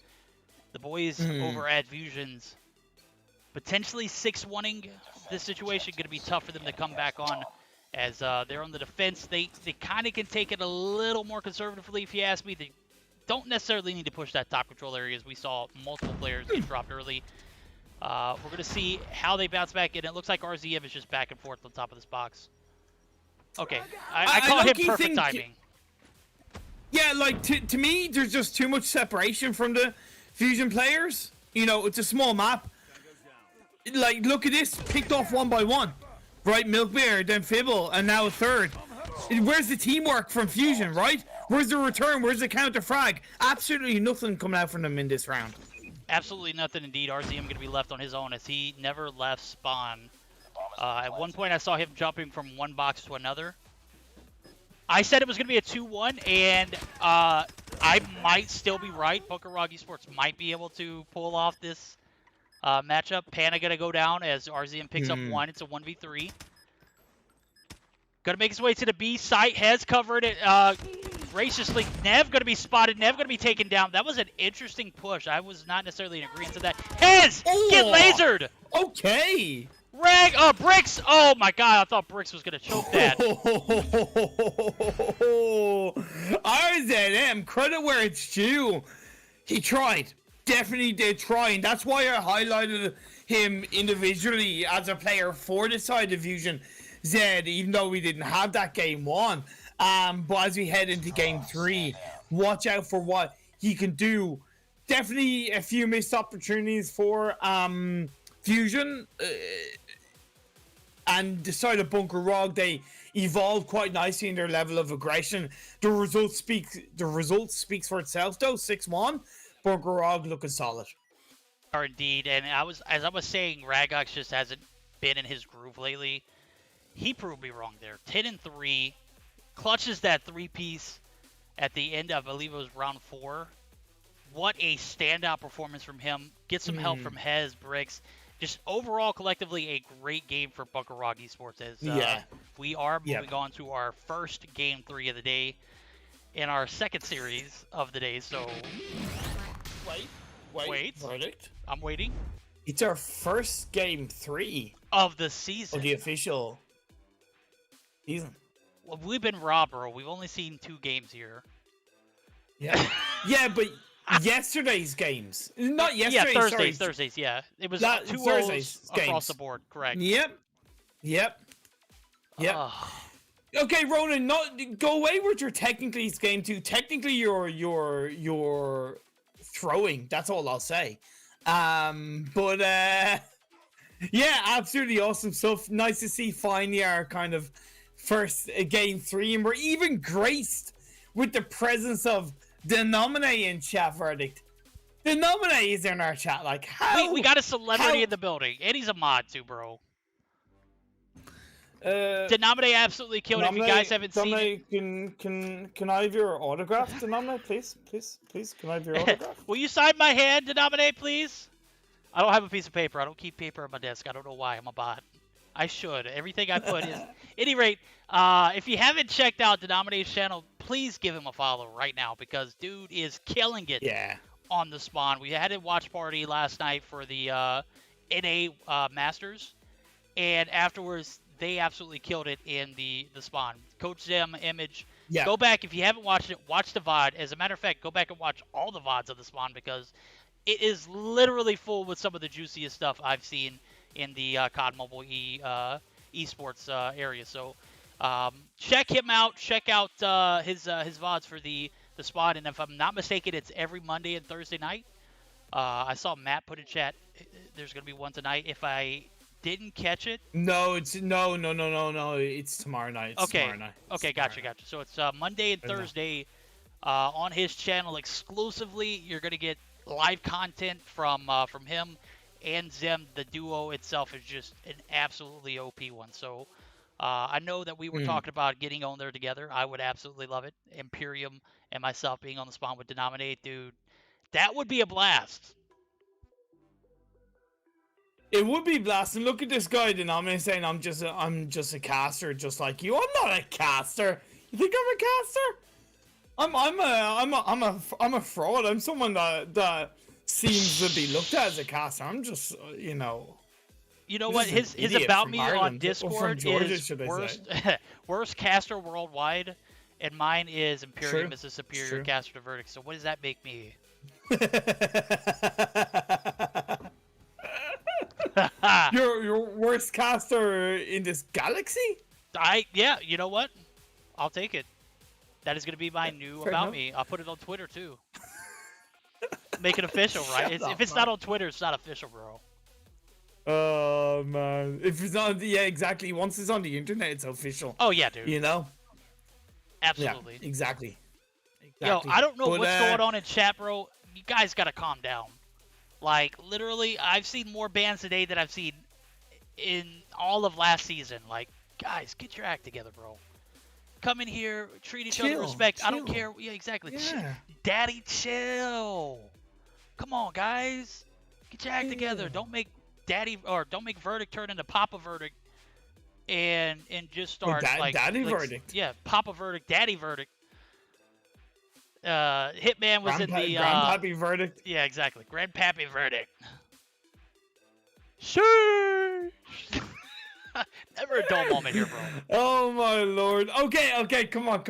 The boys over at VusionZ. Potentially 6-1ing this situation. Going to be tough for them to come back on as they're on the defense. They kind of can take it a little more conservatively, if you ask me. They don't necessarily need to push that top control area, as we saw multiple players get dropped early. We're going to see how they bounce back, and it looks like RZM is just back and forth on top of this box. Okay, I call him perfect timing. Yeah, like, to me, there's just too much separation from the Fusion players. You know, it's a small map. Like, look at this, picked off one by one. Right, Milkbeard, then Fibble, and now a third. Where's the teamwork from Fusion, right? Where's the return? Where's the counter frag? Absolutely nothing coming out from them in this round. Absolutely nothing indeed. RZM going to be left on his own as he never left spawn. At one point, I saw him jumping from one box to another. I said it was going to be a 2-1, and I might still be right. BK ROG Esports might be able to pull off this matchup. Pana going to go down as RZM picks up one. It's a 1v3. Going to make his way to the B site. Has covered it graciously. Nev going to be spotted. Nev going to be taken down. That was an interesting push. I was not necessarily in agreement to that. Hez! Get lasered! Okay! Bricks! Oh my god, I thought Bricks was going to choke that. RZM, credit where it's due. He tried. Definitely did try, and that's why I highlighted him individually as a player for the side of VusionZ, even though we didn't have that game one. But as we head into game 3, watch out for what he can do. Definitely a few missed opportunities for Fusion. And the side of BK ROG, they evolved quite nicely in their level of aggression. The result speaks for itself though. 6-1. BK ROG looking solid. Are indeed, and as I was saying, Ragox just hasn't been in his groove lately. He proved me wrong there. 10-3, clutches that 3-piece at the end of, I believe it was round 4. What a standout performance from him. Get some help from Hez, Bricks. Just overall, collectively, a great game for BK ROG Esports. As we are moving on to our first game 3 of the day in our second series of the day. So, wait. Verdict. I'm waiting. It's our first game 3 of the season. Of the official season. Well, we've been robbed, bro. We've only seen 2 games here. Yeah. Yeah, but yesterday's games. Not yesterday, Thursdays, yeah. It was 2 Thursdays across the board, correct. Yep. Okay, Ronan, go away with your technically game 2. Technically, you're throwing. That's all I'll say. Yeah, absolutely awesome stuff. Nice to see finally our kind of first game 3, and we're even graced with the presence of Denominate in chat. Verdict. Denominate is in our chat. Like, how? We got a celebrity in the building, and he's a mod too, bro. Denominate absolutely killed it. If you guys haven't seen it. Can I have your autograph, Denominate? Please. Can I have your autograph? Will you sign my hand, Denominate, please? I don't have a piece of paper. I don't keep paper on my desk. I don't know why. I'm a bot. I should. Everything I put is... At any rate, if you haven't checked out Denominate's channel, please give him a follow right now, because dude is killing it on the spawn. We had a watch party last night for the NA Masters, and afterwards, they absolutely killed it in the spawn. Coach Zem image. Yeah. Go back, if you haven't watched it, watch the VOD. As a matter of fact, go back and watch all the VODs of the spawn, because it is literally full with some of the juiciest stuff I've seen in the COD Mobile esports area. So check him out. Check out his VODs for the spawn. And if I'm not mistaken, it's every Monday and Thursday night. I saw Matt put in chat, there's going to be one tonight. If I didn't catch it. No, it's no. It's tomorrow night. Okay, gotcha. So it's Monday and Thursday on his channel exclusively. You're gonna get live content from him and Zem. The duo itself is just an absolutely OP one. So I know that we were talking about getting on there together. I would absolutely love it. ImPERium and myself being on the spawn would denominate, dude. That would be a blast. It would be blasting. Look at this guy denominating saying I'm just a caster, just like you. I'm not a caster. You think I'm a caster? I'm a fraud. I'm someone that seems to be looked at as a caster. I'm just you know. You know what? His about me on Discord is worst caster worldwide, and mine is ImPERium is a superior caster to Verdict. So what does that make me? Your worst caster in this galaxy? Yeah. You know what? I'll take it. That is going to be my new about me. I'll put it on Twitter too. Make it official, right? If it's not on Twitter, it's not official, bro. Oh man, if it's not, yeah, exactly. Once it's on the internet, it's official. Oh yeah, dude. You know. Absolutely. Yeah, exactly. Yo, I don't know what's going on in chat, bro. You guys gotta calm down. Like literally, I've seen more bans today than I've seen in all of last season. Like, guys, get your act together, bro. Come in here, treat each other with respect. I don't care. Yeah, exactly. Yeah. Daddy, chill. Come on, guys. Get your act together. Don't make Verdict turn into Papa Verdict and just start Daddy Verdict. Yeah, Papa Verdict, Daddy Verdict. Hitman was in the Grandpappy Verdict. Yeah, exactly. Grandpappy Verdict. Sure. Never a dull moment here, bro. Oh my lord. Okay, come on.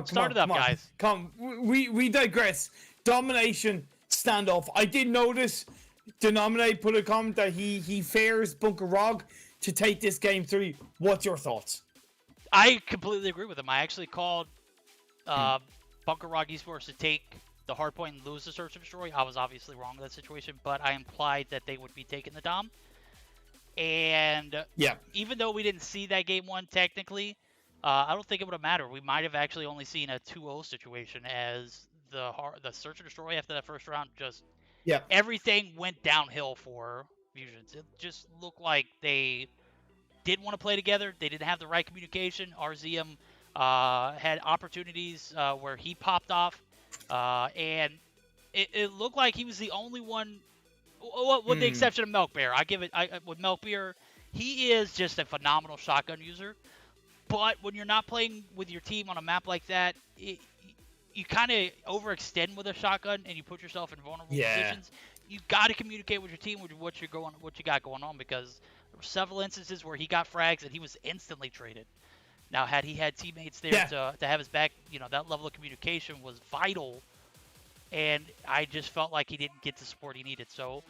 Start it up, guys. Come. We digress. Domination standoff. I did notice Denominate put a comment that he fears Bunker ROG to take this game 3. What's your thoughts? I completely agree with him. I actually called Bunker ROG Esports to take the hard point and lose the search and destroy. I was obviously wrong in that situation, but I implied that they would be taking the Dom. And yeah, even though we didn't see that game 1 technically, I don't think it would have mattered. We might have actually only seen a 2-0 situation, as the search and destroy after that first round just everything went downhill for VusionZ. It just looked like they didn't want to play together. They didn't have the right communication. RZM had opportunities where he popped off, and it looked like he was the only one, with the exception of Milkbear. I give it with Milkbear, he is just a phenomenal shotgun user. But when you're not playing with your team on a map like that, you kind of overextend with a shotgun and you put yourself in vulnerable positions. You got to communicate with your team with what you got going on, because there were several instances where he got frags and he was instantly traded. Now, had he had teammates there to have his back, that level of communication was vital, and I just felt like he didn't get the support he needed. So,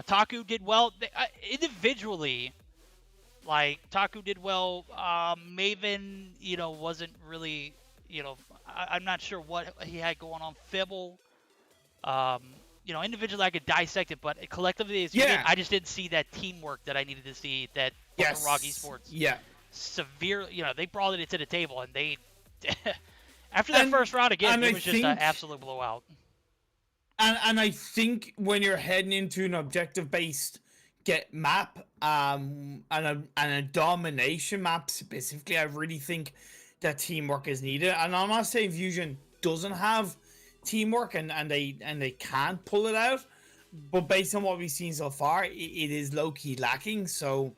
Taku did well individually. Like, Taku did well. Maven, wasn't really, I'm not sure what he had going on. Fibble, individually I could dissect it, but collectively, I just didn't see that teamwork that I needed to see. That ROG Esports, severe. They brought it to the table, and they after that first round again, it was just an absolute blowout. And I think when you're heading into an objective-based map, and a domination map specifically, I really think that teamwork is needed. And I'm not saying Vusion doesn't have teamwork and they can't pull it out, but based on what we've seen so far, it is low-key lacking. So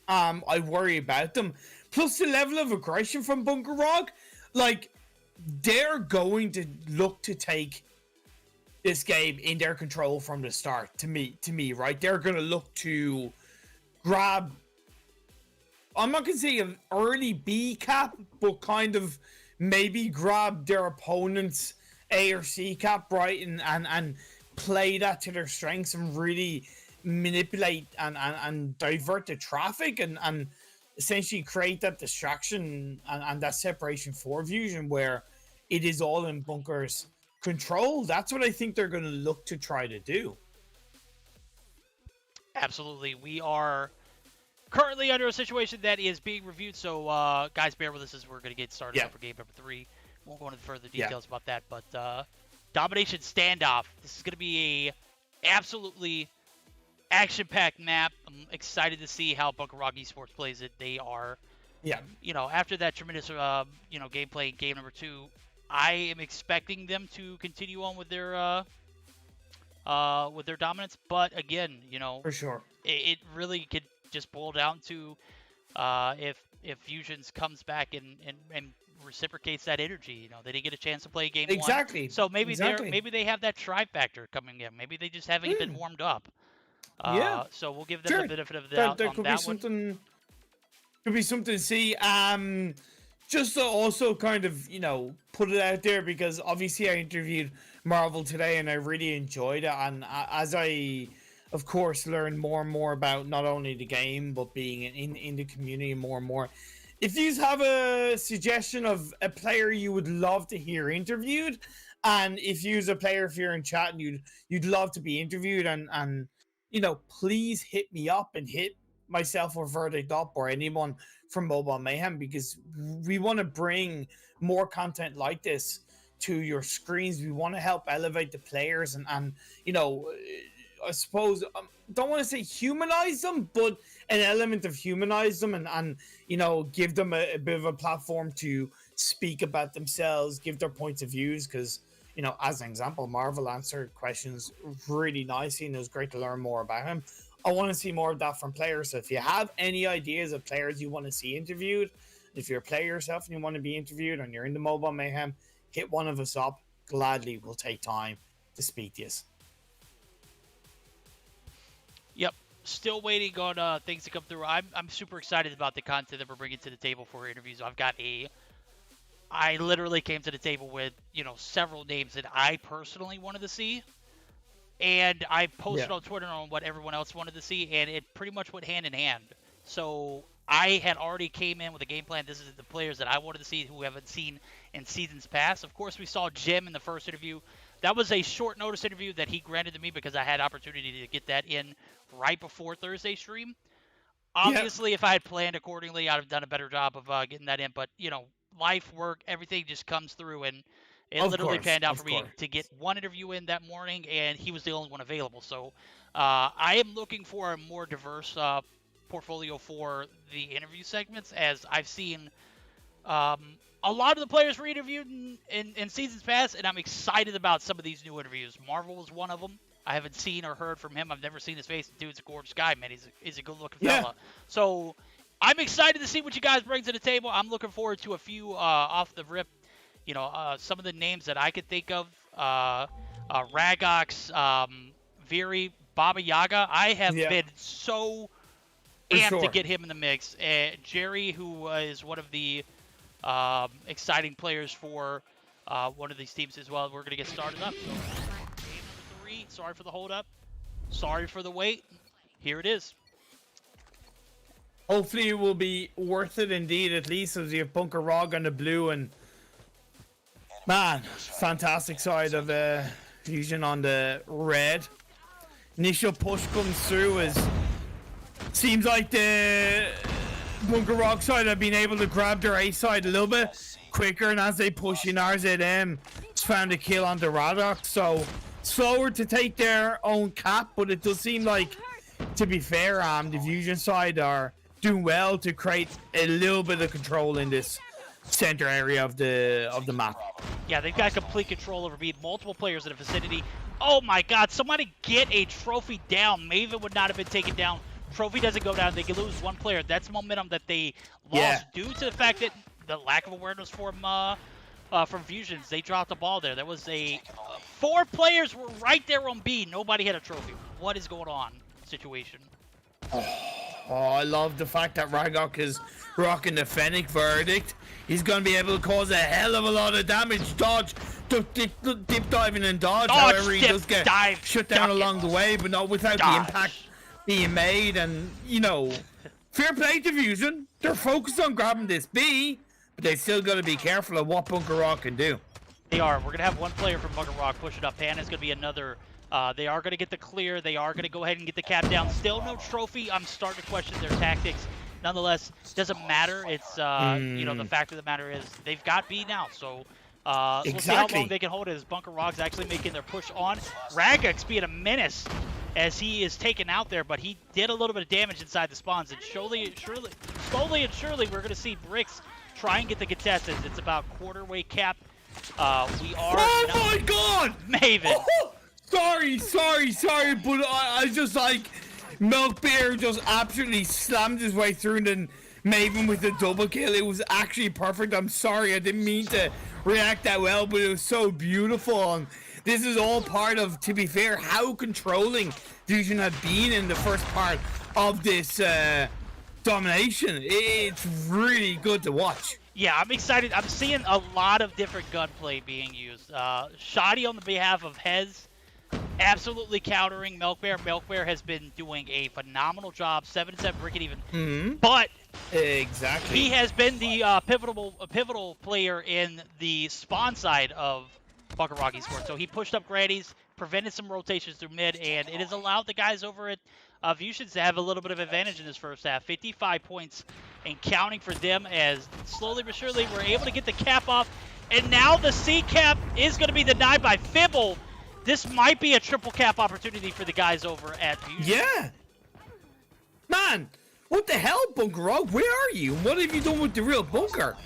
I worry about them. Plus the level of aggression from Bunker ROG, like, they're going to look to take this game in their control from the start. To me, right? They're gonna look to grab, I'm not gonna say an early B cap, but kind of maybe grab their opponent's A or C cap, right? And play that to their strengths and really manipulate and divert the traffic and essentially create that distraction and that separation for Vusion, where it is all in Bunker's control. That's what I think they're going to look to try to do. Absolutely. We are currently under a situation that is being reviewed, so guys, bear with us as we're going to get started up for game number 3. Won't go into further details about that, but domination standoff. This is going to be a absolutely action-packed map. I'm excited to see how Bunker ROG Esports plays it. They are Yeah. You know, after that tremendous, you know, gameplay in game number 2, I am expecting them to continue on with their dominance. But again, you know, For sure. it really could just boil down to if VusionZ comes back and reciprocates that energy. You know, they didn't get a chance to play game 1. Exactly. So maybe Exactly. maybe they have that try factor coming in. Maybe they just haven't been warmed up. Yeah. So we'll give them Sure. the benefit of the doubt There on could be that one. something. Could be something to see. Just to also kind of, you know, put it out there, because obviously I interviewed Marvel today and I really enjoyed it. And as I, of course, learned more and more about not only the game but being in the community more and more. If you have a suggestion of a player you would love to hear interviewed, and if you're a player, if you're in chat and you'd love to be interviewed, and you know, please hit me up and hit myself or Verdict up or anyone from Mobile Mayhem, because we want to bring more content like this to your screens. We want to help elevate the players and you know, I suppose don't want to say humanize them, but an element of humanize them and you know, give them a bit of a platform to speak about themselves, give their points of views, because you know, as an example, Marvel answered questions really nicely and it was great to learn more about him. I want to see more of that from players. So if you have any ideas of players you want to see interviewed, if you're a player yourself and you want to be interviewed and you're in the Mobile Mayhem, hit one of us up. Gladly we'll take time to speak to you. Yep. Still waiting on things to come through. I'm super excited about the content that we're bringing to the table for interviews. I literally came to the table with, you know, several names that I personally wanted to see. And I posted on Twitter on what everyone else wanted to see, and it pretty much went hand in hand. So I had already came in with a game plan. This is the players that I wanted to see who haven't seen in seasons past. Of course, we saw Jim in the first interview. That was a short notice interview that he granted to me because I had opportunity to get that in right before Thursday's stream. Obviously, if I had planned accordingly, I'd have done a better job of getting that in. But, you know, life, work, everything just comes through, and it literally panned out for me to get one interview in that morning, and he was the only one available. So I am looking for a more diverse portfolio for the interview segments, as I've seen a lot of the players were interviewed in seasons past, and I'm excited about some of these new interviews. Marvel was one of them. I haven't seen or heard from him. I've never seen his face. The dude's a gorgeous guy, man. He's a good-looking fella. So I'm excited to see what you guys bring to the table. I'm looking forward to a few off the rip. You know, some of the names that I could think of, Ragox, Viri, Baba Yaga. I have been so amped to get him in the mix. Jerry, who is one of the exciting players for one of these teams as well. We're going to get started up. So, game number 3. Sorry for the hold up. Sorry for the wait. Here it is. Hopefully it will be worth it indeed, at least, as you have Bunker ROG on the blue and man, fantastic side of Fusion on the red. Initial push comes through as seems like the Bunker ROG side have been able to grab their A side a little bit quicker, and as they push in RZM, it's found a kill on the Radox. So slower to take their own cap, but it does seem like, to be fair, the Fusion side are doing well to create a little bit of control in this center area of the map. Yeah, they've got complete control over being multiple players in the vicinity. Oh my god, somebody get a trophy down. Maven would not have been taken down. Trophy doesn't go down. They can lose one player. That's momentum that they lost due to the fact that the lack of awareness from VusionZ. They dropped the ball there. There was a 4 players were right there on B. Nobody had a trophy. What is going on? Situation. Oh, I love the fact that Ragok is rocking the Fennec Verdict. He's going to be able to cause a hell of a lot of damage. Dodge, dip diving and dodge. However, he does get shut down along the way, but not without the impact being made. And, you know, fair play to Fusion. They're focused on grabbing this B, but they still got to be careful of what Bunker ROG can do. They are. We're going to have one player from Bunker ROG push it up. Pana's going to be another. They are going to get the clear. They are going to go ahead and get the cap down. Still no trophy. I'm starting to question their tactics. Nonetheless, doesn't matter. It's, you know, the fact of the matter is they've got B now. So we'll see how long they can hold it as Bunker ROG's actually making their push on. Ragox being a menace as he is taken out there, but he did a little bit of damage inside the spawns, and slowly and surely, we're going to see Bricks try and get the contestants. It's about quarter-way cap. We are... Oh my god! Maven! Oh, sorry, but I just like... Milk Bear just absolutely slammed his way through and then Maven with the double kill. It was actually perfect. I'm sorry, I didn't mean to react that well, but it was so beautiful. And this is all part of, to be fair, how controlling Fusion have been in the first part of this domination. It's really good to watch. Yeah, I'm excited. I'm seeing a lot of different gunplay being used. Shoddy on the behalf of Hez, absolutely countering Milk Bear. Milk Bear has been doing a phenomenal job, 7-7 breaking even. But exactly, he has been the pivotal player in the spawn side of BK ROG Esports. So he pushed up grannies, prevented some rotations through mid, and it has allowed the guys over at VusionZ to have a little bit of advantage in this first half. 55 points and counting for them, as slowly but surely we're able to get the cap off. And now the C cap is going to be denied by Fibble. This might be a triple cap opportunity for the guys over at VusionZ. Yeah. Man, what the hell, Bunker ROG? Where are you? What have you done with the real Bunker?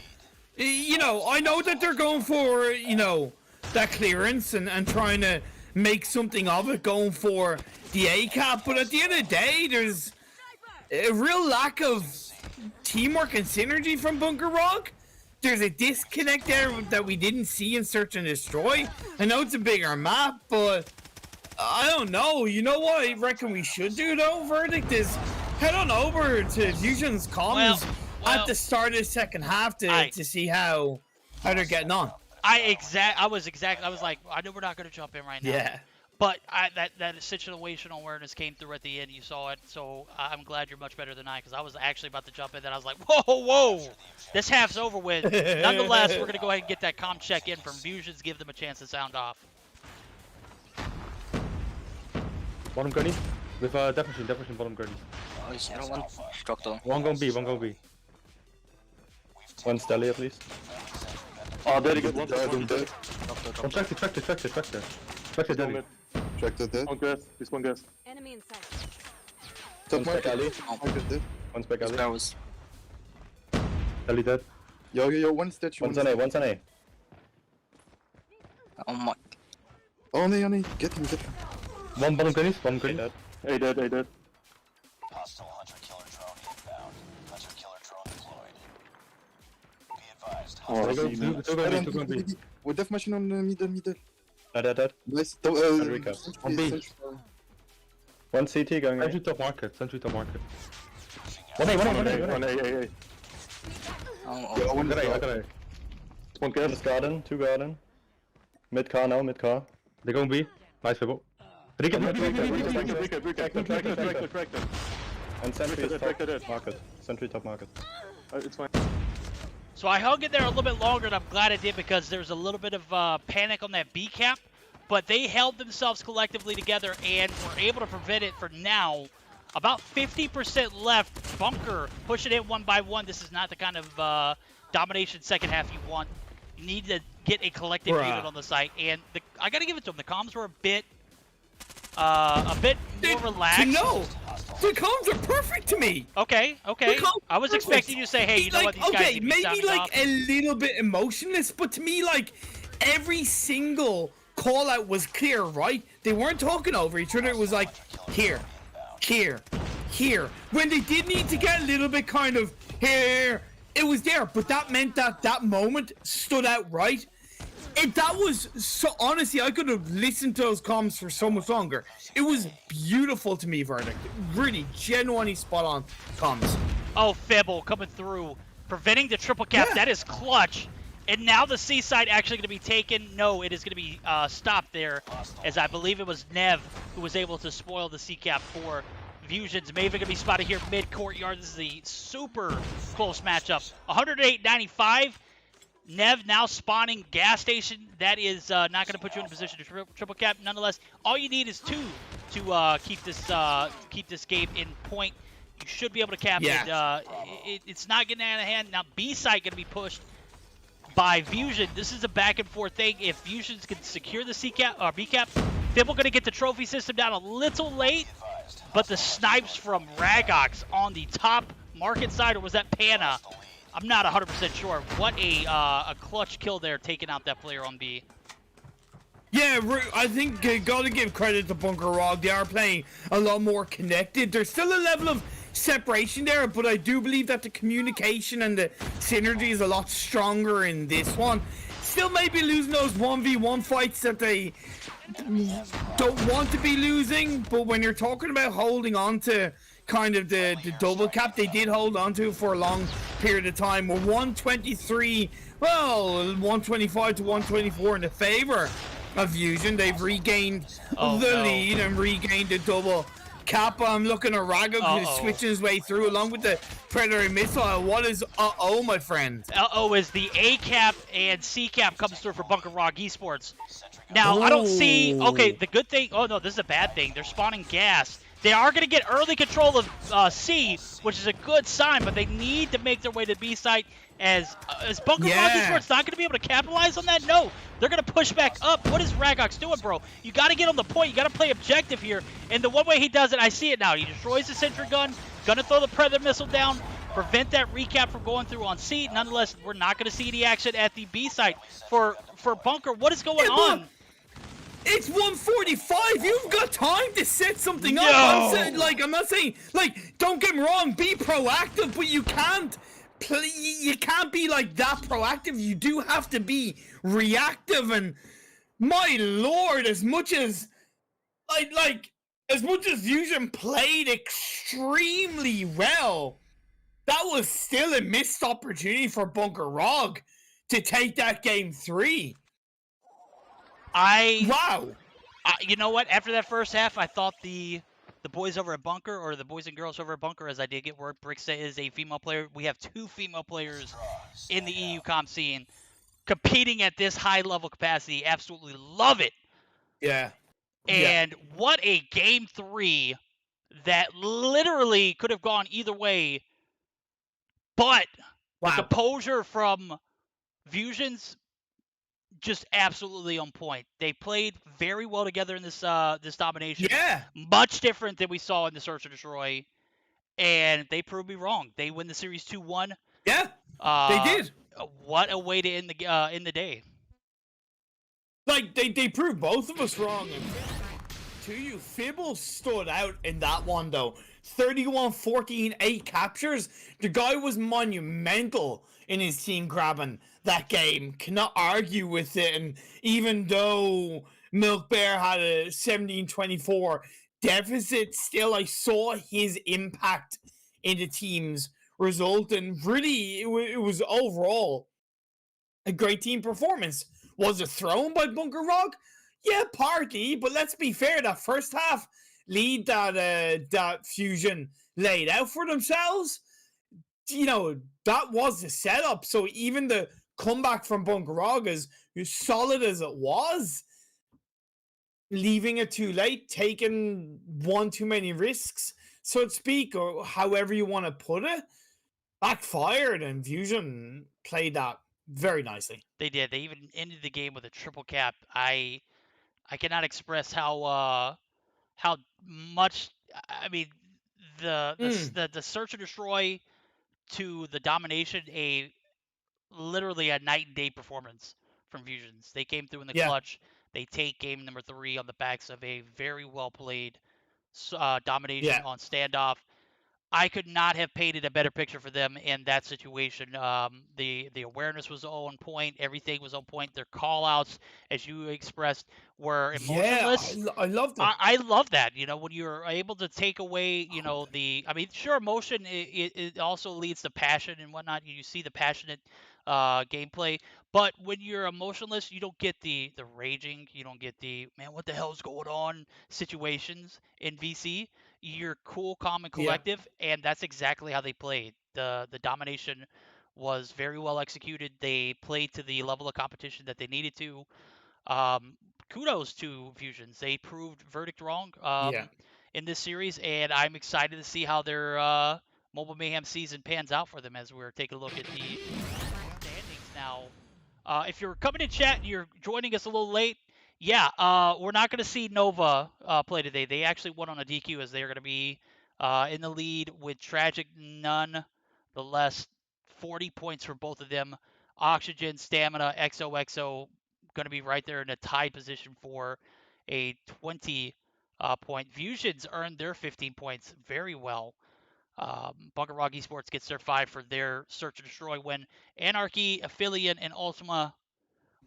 You know, I know that they're going for, you know, that clearance and trying to make something of it, going for the A cap, but at the end of the day, there's a real lack of teamwork and synergy from Bunker ROG. There's a disconnect there that we didn't see in Search and Destroy. I know it's a bigger map, but I don't know. You know what I reckon we should do, though, Verdict, is head on over to VusionZ comms at the start of the second half to see how they're getting on. I was like, I know we're not going to jump in right now. Yeah. But that situational awareness came through at the end. You saw it, so I'm glad you're much better than I, because I was actually about to jump in. Then I was like, whoa, this half's over with. Nonetheless, we're going to go ahead and get that comm check in from VusionZ, give them a chance to sound off. Bottom gurney with definition bottom gurney. Oh, he's one. Struck down. One going B. One Stelly at least. Oh, there you go. One dead. One tractor. Tractor dead. Tractor dead. One gas. This one gas. Enemy in sight. One spec alley. One spec alley. Alley dead. Yo, one statue. One's on A. Oh my. On A. Get him. One bottom grenade. A dead. Hostile hunter-killer drone inbound. Hunter-killer drone deployed. Be advised. Two going B. With def machine on middle. Dead. Nice. On B. One CT going A. Sentry top market. One A. Oh, One Got A. One gas. Garden. Two garden. Mid car. They're going B. Nice Fibble. Tractor. And Sentry is top market. Sentry top market. It's fine. So I hung in there a little bit longer, and I'm glad I did, because there's a little bit of panic on that B cap. But they held themselves collectively together and were able to prevent it for now. About 50% left. Bunker pushing it one by one. This is not the kind of domination second half you want. You need to get a collective unit on the site. And I got to give it to them. The comms were a bit more relaxed. No, the comms are perfect to me. Okay. I was expecting you to say, hey, you know what, these guys need to be maybe sounding like off. a little bit emotionless, but to me, like, every single call out was clear, right? They weren't talking over each other. It was like, here. When they did need to get a little bit kind of here, it was there, but that meant that moment stood out, right? And that was so, honestly, I could have listened to those comms for so much longer. It was beautiful to me, Verdict. Really, genuinely spot on comms. Oh, Fibble coming through, preventing the triple cap. Yeah. That is clutch. And now the C side actually going to be taken. No, it is going to be stopped there, as I believe it was Nev who was able to spoil the C cap for VusionZ. Mayhem going to be spotted here mid courtyard. This is a super close matchup. 108.95. Nev now spawning gas station. That is not going to put you in a position to triple cap. Nonetheless, all you need is 2 to keep this game in point. You should be able to cap it. It's not getting out of hand. Now B side going to be pushed by VusionZ. This is a back and forth thing. If VusionZ can secure the C cap or B cap, Fibble going to get the trophy system down a little late, but the snipes from Ragox on the top market side, or was that Pana? I'm not 100% sure. What a clutch kill there, taking out that player on B. Yeah, I think gotta give credit to Bunker ROG. They are playing a lot more connected. There's still a level of separation there, but I do believe that the communication and the synergy is a lot stronger in this one. Still maybe losing those 1v1 fights that they don't want to be losing, but when you're talking about holding on to kind of the double cap, they did hold on to it for a long period of time. We're 123, well, 125 to 124 in the favor of Vusion. They've regained the lead and regained the double cap. I'm looking at Rago, who's switching his way through along with the Predator missile. What is my friend? Is the A cap and C cap comes through for Bunker ROG Esports. Now, I don't see... Okay, the good thing... Oh, no, this is a bad thing. They're spawning gas. They are going to get early control of C, which is a good sign, but they need to make their way to B site. As Bunker ROG Esports not going to be able to capitalize on that? No. They're going to push back up. What is Ragox doing, bro? You got to get on the point. You got to play objective here. And the one way he does it, I see it now. He destroys the sentry gun, going to throw the Predator missile down, prevent that recap from going through on C. Nonetheless, we're not going to see any action at the B site for Bunker. What is going on? It's 145. You've got time to set something up. I'm not saying, don't get me wrong, be proactive, but you can't be like that proactive. You do have to be reactive. And my lord, as much as Vusion played extremely well, that was still a missed opportunity for Bunker ROG to take that game 3. You know what? After that first half, I thought the boys over at Bunker, or the boys and girls over at Bunker, as I did get word, Brixa is a female player. We have 2 female players in the EU comp scene competing at this high level capacity. Absolutely love it. Yeah. And what a game 3 that literally could have gone either way. But the composure from Vusion's just absolutely on point. They played very well together in this domination. Yeah. Much different than we saw in the Search and Destroy. And they proved me wrong. They win the series 2-1. Yeah. They did. What a way to end the day. They proved both of us wrong. To you, Fibble stood out in that one though. 31-14, 8 captures. The guy was monumental in his team grabbing that game. Cannot argue with it. And even though Milk Bear had a 17-24 deficit, still I saw his impact in the team's result. And really, it was overall a great team performance. Was it thrown by Bunker ROG? Yeah, partly. But let's be fair, that first half lead that Vusion laid out for themselves, that was the setup. So even the comeback from Bunker ROG, as solid as it was, leaving it too late, taking one too many risks, so to speak, or however you want to put it, backfired, and Vusion played that very nicely. They did. They even ended the game with a triple cap. I cannot express how much. I mean, the Search and Destroy to the domination, literally a night and day performance from Vusion's. They came through in the clutch. They take game number 3 on the backs of a very well played domination on standoff. I could not have painted a better picture for them in that situation. The awareness was on point. Everything was on point. Their call-outs, as you expressed, were emotionless. Yeah, I love that. I love that. When you're able to take away, sure, emotion, it also leads to passion and whatnot. You see the passionate gameplay. But when you're emotionless, you don't get the raging. You don't get the, man, what the hell is going on situations in VC. You're cool, calm, and collective, and that's exactly how they played. The domination was very well executed. They played to the level of competition that they needed to. Kudos to VusionZ. They proved verdict wrong in this series, and I'm excited to see how their Mobile Mayhem season pans out for them as we're taking a look at the standings now. If you're coming in chat and you're joining us a little late, Yeah, we're not going to see Nova play today. They actually won on a DQ as they are going to be in the lead with Tragik none the less 40 points for both of them. Oxygen, Stamina, XOXO going to be right there in a tied position for a 20 point. VusionZ earned their 15 points very well. Bunker ROG Esports gets their 5 for their Search and Destroy win. Anarchy, Aphelion, and Ultima.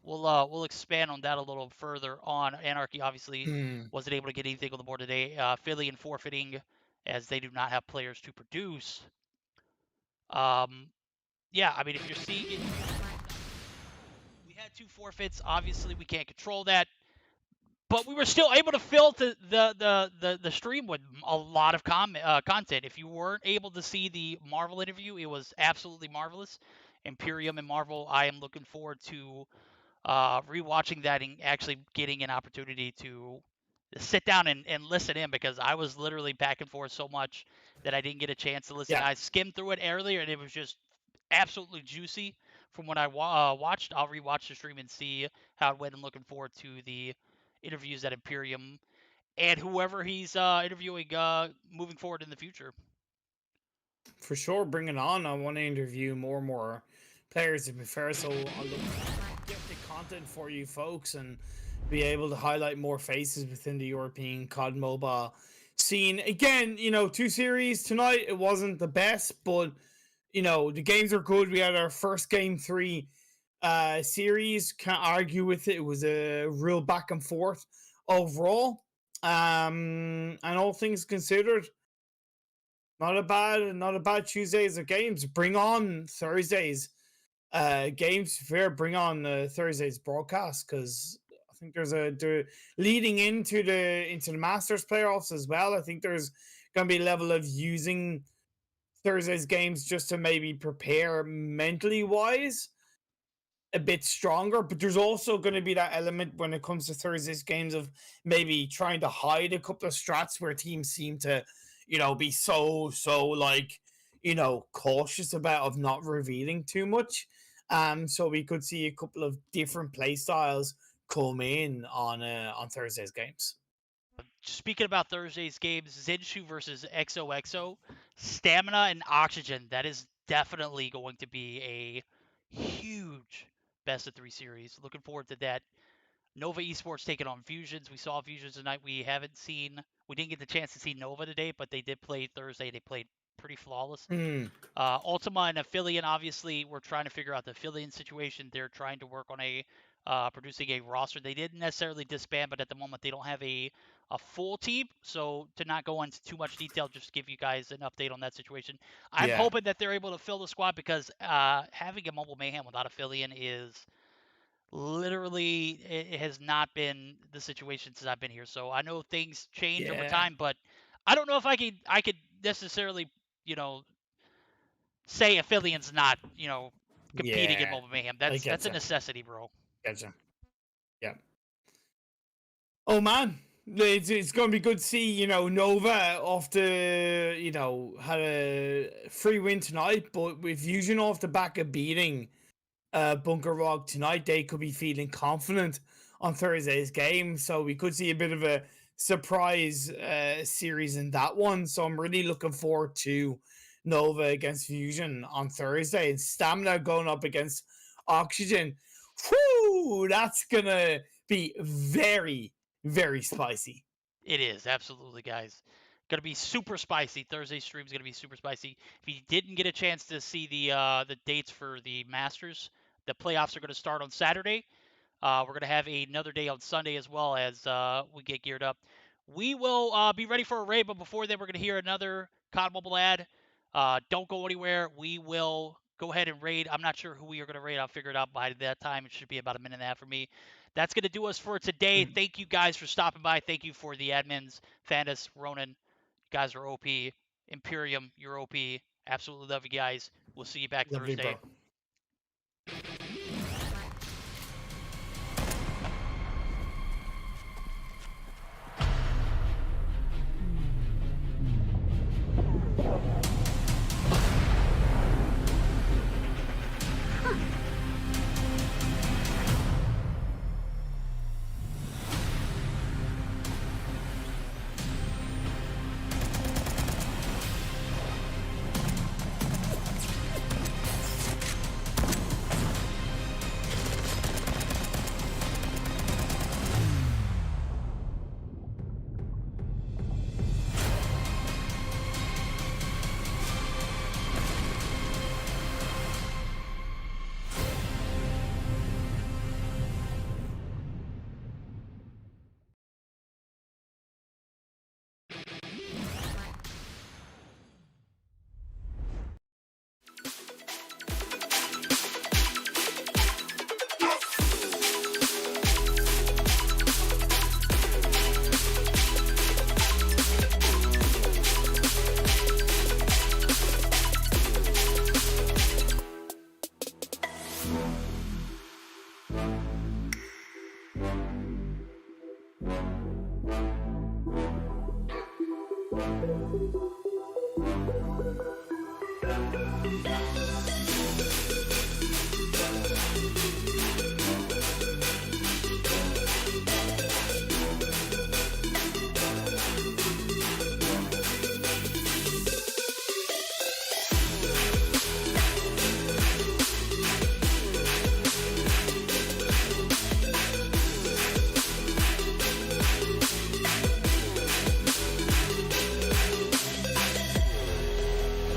We'll expand on that a little further on. Anarchy obviously wasn't able to get anything on the board today. Aphelion forfeiting as they do not have players to produce. Yeah, I mean, if you're seeing it, we had 2 forfeits. Obviously, we can't control that, but we were still able to fill the stream with a lot of content. If you weren't able to see the Marvel interview, it was absolutely marvelous. ImPERium and Marvel, I am looking forward to rewatching that and actually getting an opportunity to sit down and listen in, because I was literally back and forth so much that I didn't get a chance to listen. Yeah. I skimmed through it earlier and it was just absolutely juicy from what I watched. I'll rewatch the stream and see how it went. I'm looking forward to the interviews at ImPERium and whoever he's interviewing moving forward in the future. For sure, bring it on. I want to interview more and more players, to be fair, so I'll look get the content for you folks and be able to highlight more faces within the European COD mobile scene. Again, 2 series tonight. It wasn't the best, but the games are good. We had our first game 3 series. Can't argue with it. It was a real back and forth overall. And all things considered, not a bad Tuesdays of games. Bring on Thursdays games. Fair, bring on Thursday's broadcast, because I think there's leading into the Masters playoffs as well. I think there's going to be a level of using Thursday's games just to maybe prepare mentally wise a bit stronger, but there's also going to be that element when it comes to Thursday's games of maybe trying to hide a couple of strats where teams seem to be so like cautious about of not revealing too much. So we could see a couple of different play styles come in on Thursday's games. Speaking about Thursday's games, Zenshu versus XOXO, Stamina and Oxygen, that is definitely going to be a huge best of 3 series. Looking forward to that. Nova Esports taking on VusionZ. We saw VusionZ tonight. We didn't get the chance to see Nova today, but they did play Thursday. They played pretty flawless. Ultima and Aphelion, obviously, we're trying to figure out the Aphelion situation. They're trying to work on producing a roster. They didn't necessarily disband, but at the moment they don't have a full team. So to not go into too much detail, just give you guys an update on that situation. I'm hoping that they're able to fill the squad, because having a mobile Mayhem without Aphelion is literally, it has not been the situation since I've been here. So I know things change over time, but I don't know if I could necessarily say Aphilion's not competing in mobile Mayhem. That's a necessity, bro. Gotcha. Yeah. Oh man, it's going to be good to see Nova off the had a free win tonight, but with Fusion off the back of beating Bunker ROG tonight, they could be feeling confident on Thursday's game. So we could see a bit of a surprise series in that one. So I'm really looking forward to Nova against Fusion on Thursday, and Stamina going up against Oxygen. Whoo! That's gonna be very, very spicy. It is, absolutely, guys. Gonna be super spicy. Thursday stream's gonna be super spicy. If you didn't get a chance to see the dates for the Masters, the playoffs are gonna start on Saturday. We're gonna have another day on Sunday as well as we get geared up. We will be ready for a raid, but before then, we're gonna hear another COD Mobile ad. Don't go anywhere. We will go ahead and raid. I'm not sure who we are gonna raid. I'll figure it out by that time. It should be about a minute and a half for me. That's gonna do us for today. Thank you guys for stopping by. Thank you for the admins, Fandus, Ronan. You guys are OP. ImPERium, you're OP. Absolutely love you guys. We'll see you back Thursday.